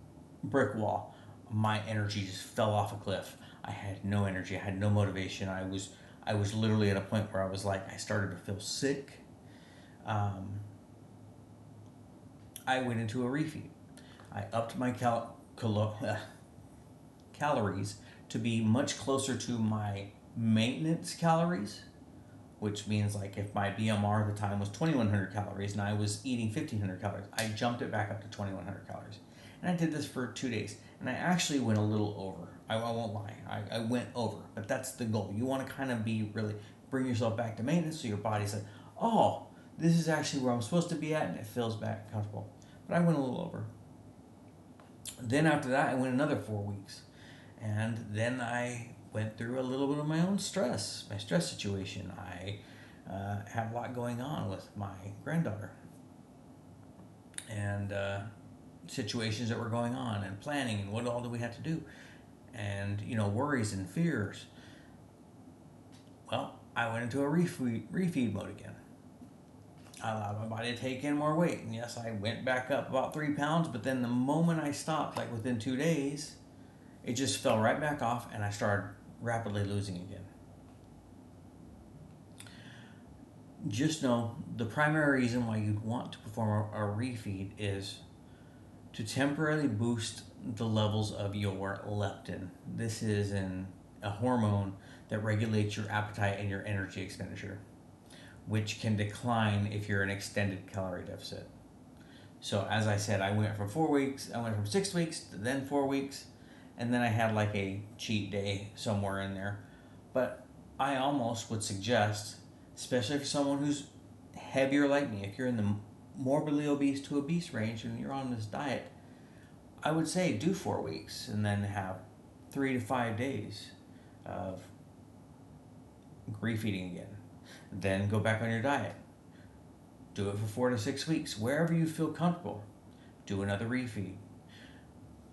brick wall. My energy just fell off a cliff. I had no energy. I had no motivation. I was literally at a point where I was like, I started to feel sick. Um, I went into a refeed. I upped my calories to be much closer to my maintenance calories, which means like if my BMR at the time was 2,100 calories and I was eating 1,500 calories, I jumped it back up to 2,100 calories. And I did this for 2 days. And I actually went a little over. I won't lie. I went over. But that's the goal. You want to kind of be really, bring yourself back to maintenance so your body's like, oh, this is actually where I'm supposed to be at, and it feels back comfortable. But I went a little over. Then after that, I went another 4 weeks. And then I went through a little bit of my own stress, my stress situation. I had a lot going on with my granddaughter. And situations that were going on and planning and what all do we have to do. And, worries and fears. Well, I went into a refeed mode again. I allowed my body to take in more weight. And yes, I went back up about 3 pounds, but then the moment I stopped, like within 2 days, it just fell right back off and I started rapidly losing again. Just know the primary reason why you'd want to perform a refeed is to temporarily boost the levels of your leptin. This is a hormone that regulates your appetite and your energy expenditure, which can decline if you're in extended calorie deficit. So as I said, I went from 6 weeks to then 4 weeks, and then I had like a cheat day somewhere in there. But I almost would suggest, especially for someone who's heavier like me, if you're in the morbidly obese to obese range and you're on this diet, I would say do 4 weeks and then have 3 to 5 days of refeeding again. Then go back on your diet. Do it for 4 to 6 weeks. Wherever you feel comfortable, do another refeed.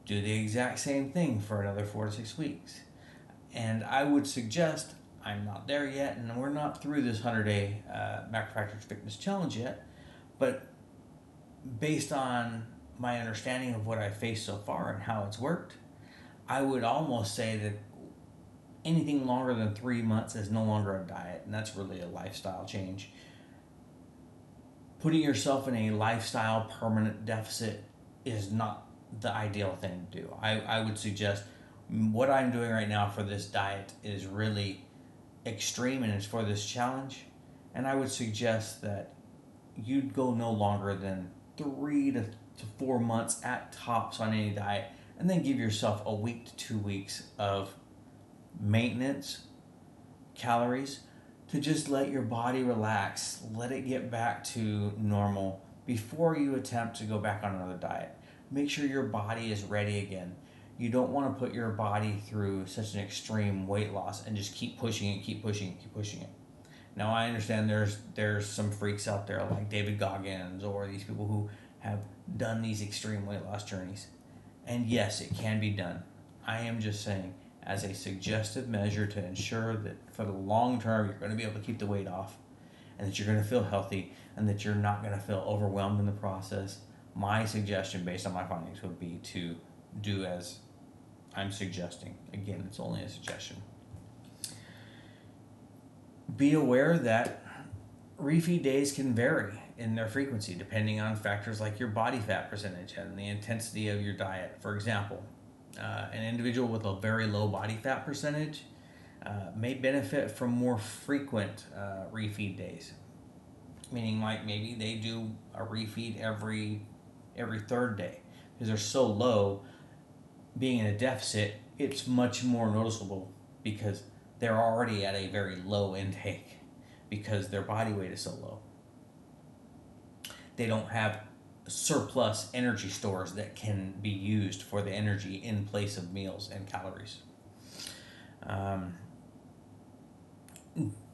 Do the exact same thing for another 4 to 6 weeks. And I would suggest, I'm not there yet, and we're not through this 100-day MacroFactor Fitness Challenge yet, but based on my understanding of what I've faced so far and how it's worked, I would almost say that anything longer than 3 months is no longer a diet, and that's really a lifestyle change. Putting yourself in a lifestyle permanent deficit is not the ideal thing to do. I would suggest what I'm doing right now for this diet is really extreme and it's for this challenge, and I would suggest that you'd go no longer than 3 to 4 months at tops on any diet, and then give yourself a week to 2 weeks of maintenance calories to just let your body relax, let it get back to normal before you attempt to go back on another diet. Make sure your body is ready again. You don't want to put your body through such an extreme weight loss and just keep pushing it. Now I understand there's some freaks out there like David Goggins or these people who have done these extreme weight loss journeys. And yes, it can be done. I am just saying, as a suggested measure to ensure that for the long term you're going to be able to keep the weight off and that you're going to feel healthy and that you're not going to feel overwhelmed in the process, my suggestion based on my findings would be to do as I'm suggesting. Again, it's only a suggestion. Be aware that refeed days can vary in their frequency depending on factors like your body fat percentage and the intensity of your diet. For example, an individual with a very low body fat percentage may benefit from more frequent refeed days, meaning like maybe they do a refeed every third day because they're so low. Being in a deficit, it's much more noticeable because they're already at a very low intake because their body weight is so low. They don't have surplus energy stores that can be used for the energy in place of meals and calories.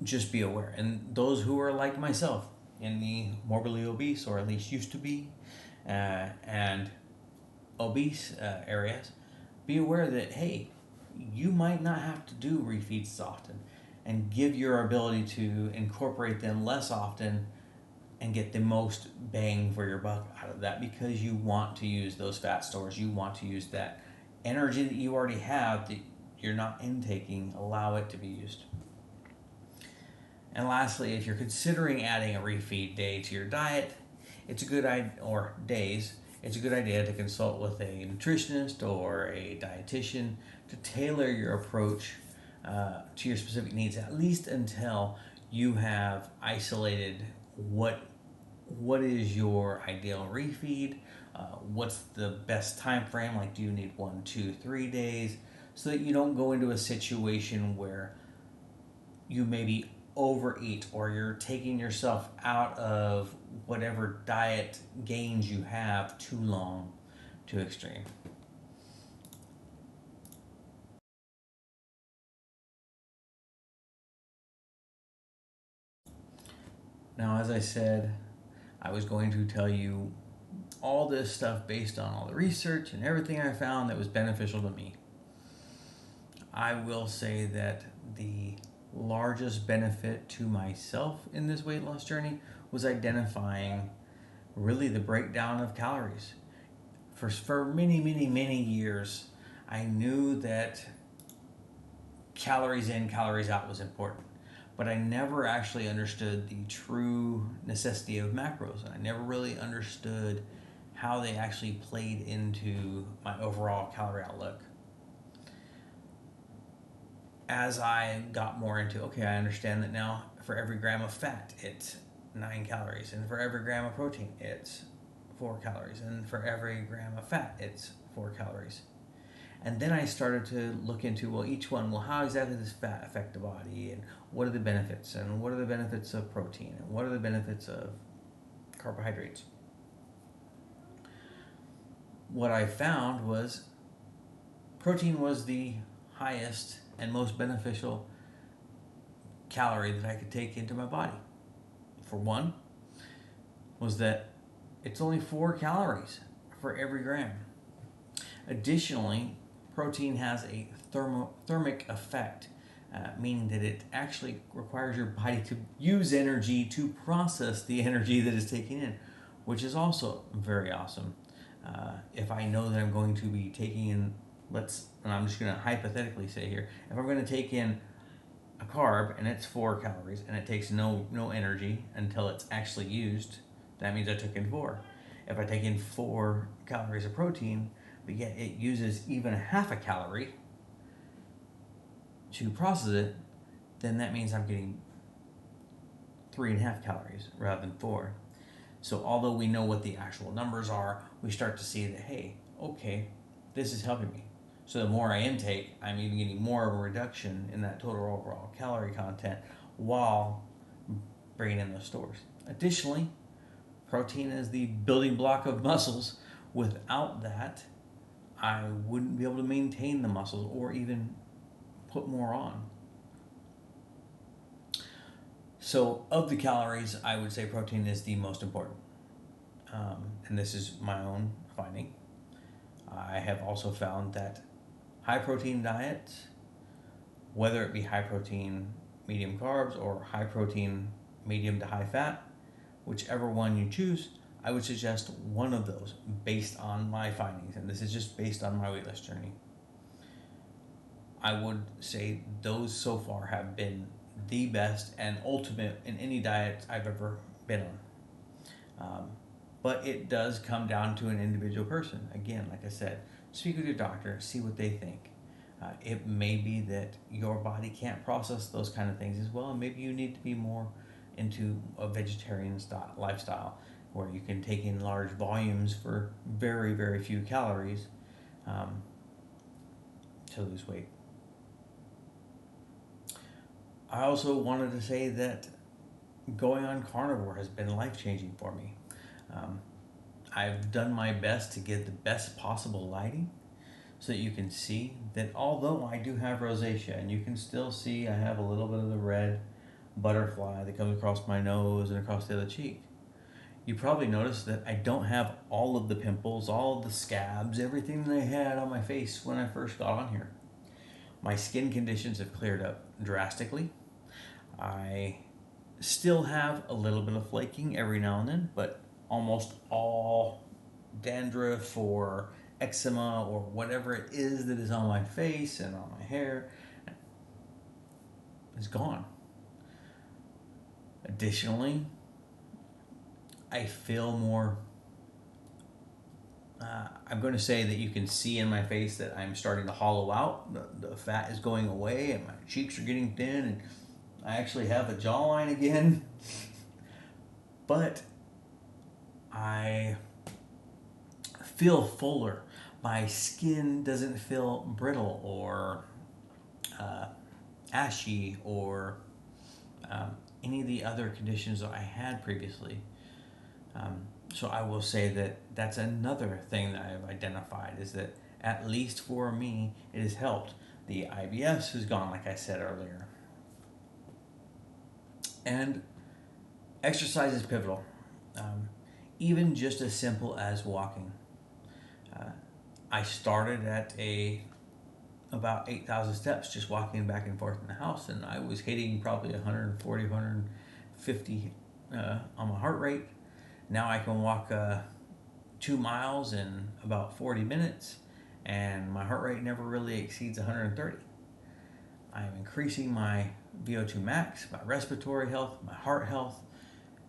Just be aware. And those who are like myself in the morbidly obese, or at least used to be, and obese areas, be aware that, hey, you might not have to do refeeds often. and give your ability to incorporate them less often and get the most bang for your buck out of that, because you want to use those fat stores. You want to use that energy that you already have that you're not intaking, allow it to be used. And lastly, if you're considering adding a refeed day to your diet, it's a good idea, or days, it's a good idea to consult with a nutritionist or a dietitian to tailor your approach to your specific needs, at least until you have isolated what is your ideal refeed, what's the best time frame, like do you need 1, 2, 3 days, so that you don't go into a situation where you maybe overeat or you're taking yourself out of whatever diet gains you have too long, too extreme. Now, as I said, I was going to tell you all this stuff based on all the research and everything I found that was beneficial to me. I will say that the largest benefit to myself in this weight loss journey was identifying really the breakdown of calories. For many years, I knew that calories in, calories out was important, but I never actually understood the true necessity of macros. I never really understood how they actually played into my overall calorie outlook. As I got more into, okay, I understand that now for every gram of fat, it's 9 calories, and for every gram of protein, it's 4 calories, and for every gram of fat, it's 4 calories. And then I started to look into, well, each one, well, how exactly does fat affect the body, and what are the benefits, and what are the benefits of protein, and what are the benefits of carbohydrates. What I found was protein was the highest and most beneficial calorie that I could take into my body. For one, was that it's only 4 calories for every gram. Additionally, protein has a thermic effect, meaning that it actually requires your body to use energy to process the energy that is taken in, which is also very awesome. If I know that I'm going to be taking in, and I'm just going to hypothetically say here, if I'm going to take in a carb and it's 4 calories and it takes no energy until it's actually used, that means I took in 4. If I take in 4 calories of protein, but yet it uses even a half a calorie to process it, then that means I'm getting 3.5 calories rather than 4. So although we know what the actual numbers are, we start to see that, hey, okay, this is helping me. So the more I intake, I'm even getting more of a reduction in that total overall calorie content while bringing in those stores. Additionally, protein is the building block of muscles. Without that, I wouldn't be able to maintain the muscles or even put more on. So of the calories, I would say protein is the most important. And this is my own finding. I have also found that high protein diets, whether it be high protein, medium carbs, or high protein, medium to high fat, whichever one you choose, I would suggest one of those based on my findings. And this is just based on my weight loss journey. I would say those so far have been the best and ultimate in any diet I've ever been on. But it does come down to an individual person. Again, like I said, speak with your doctor, see what they think. It may be that your body can't process those kind of things as well, and maybe you need to be more into a vegetarian lifestyle where you can take in large volumes for very few calories to lose weight. I also wanted to say that going on carnivore has been life-changing for me. I've done my best to get the best possible lighting so that you can see that although I do have rosacea, and you can still see I have a little bit of the red butterfly that comes across my nose and across the other cheek. You probably noticed that I don't have all of the pimples, all of the scabs, everything that I had on my face when I first got on here. My skin conditions have cleared up drastically. I still have a little bit of flaking every now and then, but almost all dandruff or eczema or whatever it is that is on my face and on my hair is gone. Additionally, I feel more. I'm going to say that you can see in my face that I'm starting to hollow out. The fat is going away and my cheeks are getting thin, and I actually have a jawline again. But I feel fuller. My skin doesn't feel brittle or ashy or any of the other conditions that I had previously. So I will say that that's another thing that I've identified, is that at least for me, it has helped. The IBS has gone, like I said earlier. And exercise is pivotal. Even just as simple as walking. I started at about 8,000 steps just walking back and forth in the house, and I was hitting probably 140, 150 on my heart rate. Now I can walk 2 miles in about 40 minutes, and my heart rate never really exceeds 130. I am increasing my VO2 max, my respiratory health, my heart health,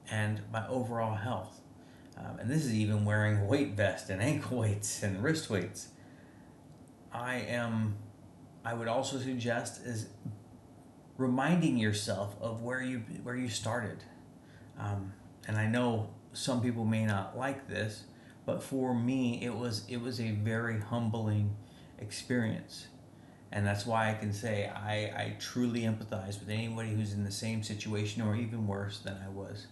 and my overall health. And this is even wearing a weight vest and ankle weights and wrist weights. I would also suggest is reminding yourself of where you started. And I know some people may not like this, but for me, it was a very humbling experience. And that's why I can say I truly empathize with anybody who's in the same situation or even worse than I was.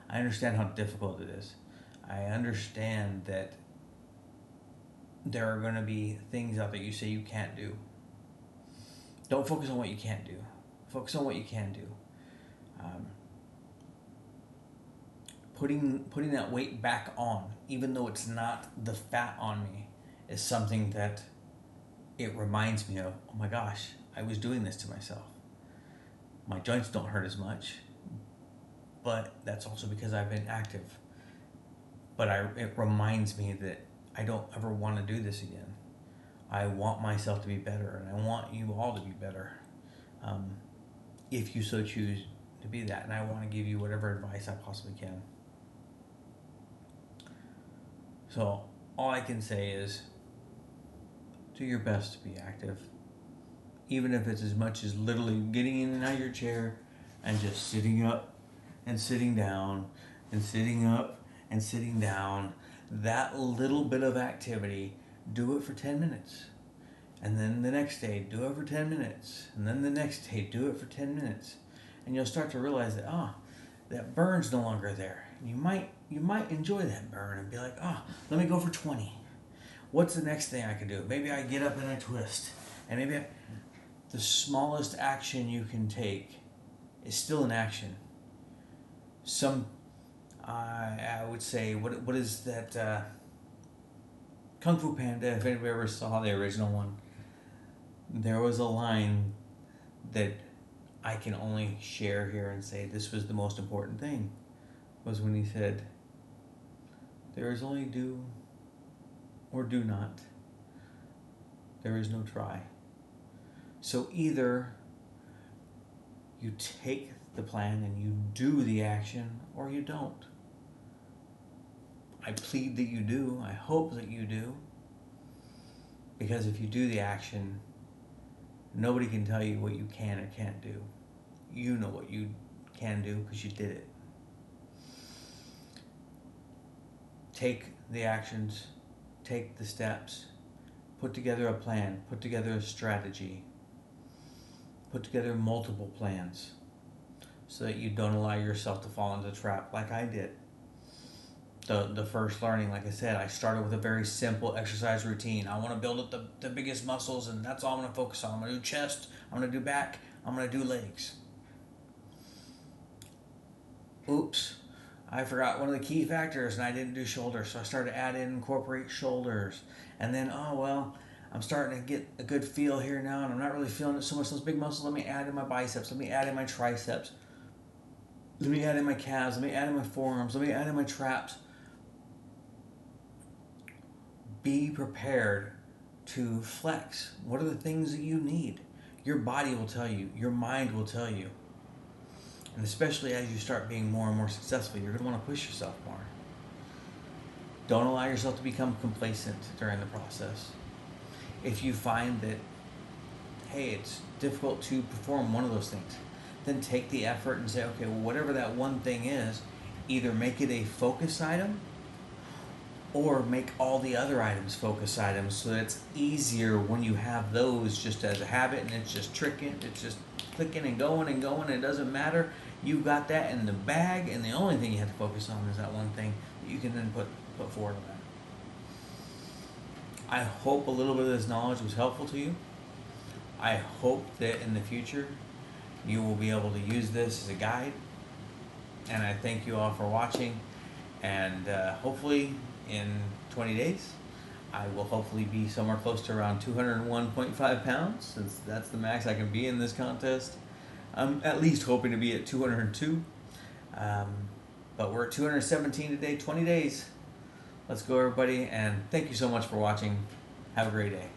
I understand how difficult it is. I understand that there are going to be things out there you say you can't do. Don't focus on what you can't do. Focus on what you can do. Putting that weight back on, even though it's not the fat on me, is something that it reminds me of. Oh my gosh, I was doing this to myself. My joints don't hurt as much, but that's also because I've been active. But it reminds me that I don't ever want to do this again. I want myself to be better, and I want you all to be better, if you so choose to be that. And I want to give you whatever advice I possibly can. So all I can say is do your best to be active, even if it's as much as literally getting in and out of your chair and just sitting up and sitting down and sitting up and sitting down. That little bit of activity, do it for 10 minutes. And then the next day, do it for 10 minutes. And then the next day, do it for 10 minutes. And you'll start to realize that, that burn's no longer there. You might enjoy that burn and be like, let me go for 20. What's the next thing I can do? Maybe I get up and I twist. And maybe the smallest action you can take is still an action. I would say, what is that? Kung Fu Panda, if anybody ever saw the original one, there was a line that I can only share here and say this was the most important thing, was when he said, there is only do or do not. There is no try. So either you take the plan and you do the action, or you don't. I plead that you do. I hope that you do. Because if you do the action, nobody can tell you what you can or can't do. You know what you can do because you did it. Take the actions, take the steps, put together a plan, put together a strategy, put together multiple plans so that you don't allow yourself to fall into the trap like I did. The first learning, like I said, I started with a very simple exercise routine. I want to build up the biggest muscles, and that's all I'm going to focus on. I'm going to do chest, I'm going to do back, I'm going to do legs. Oops, I forgot one of the key factors, and I didn't do shoulders, so I started to add in, incorporate shoulders. And then, I'm starting to get a good feel here now, and I'm not really feeling it so much, those big muscles. Let me add in my biceps, let me add in my triceps. Let me add in my calves, let me add in my forearms, let me add in my traps. Be prepared to flex. What are the things that you need? Your body will tell you, your mind will tell you. And especially as you start being more and more successful, you're going to want to push yourself more. Don't allow yourself to become complacent during the process. If you find that, hey, it's difficult to perform one of those things, then take the effort and say, okay, well, whatever that one thing is, either make it a focus item or make all the other items focus items so that it's easier when you have those just as a habit and it's just it's just clicking and going and going. It doesn't matter. You got that in the bag, and the only thing you have to focus on is that one thing that you can then put forward on that. I hope a little bit of this knowledge was helpful to you. I hope that in the future you will be able to use this as a guide. And I thank you all for watching. And hopefully in 20 days, I will hopefully be somewhere close to around 201.5 pounds, since that's the max I can be in this contest. I'm at least hoping to be at 202. But we're at 217 today, 20 days. Let's go, everybody. And thank you so much for watching. Have a great day.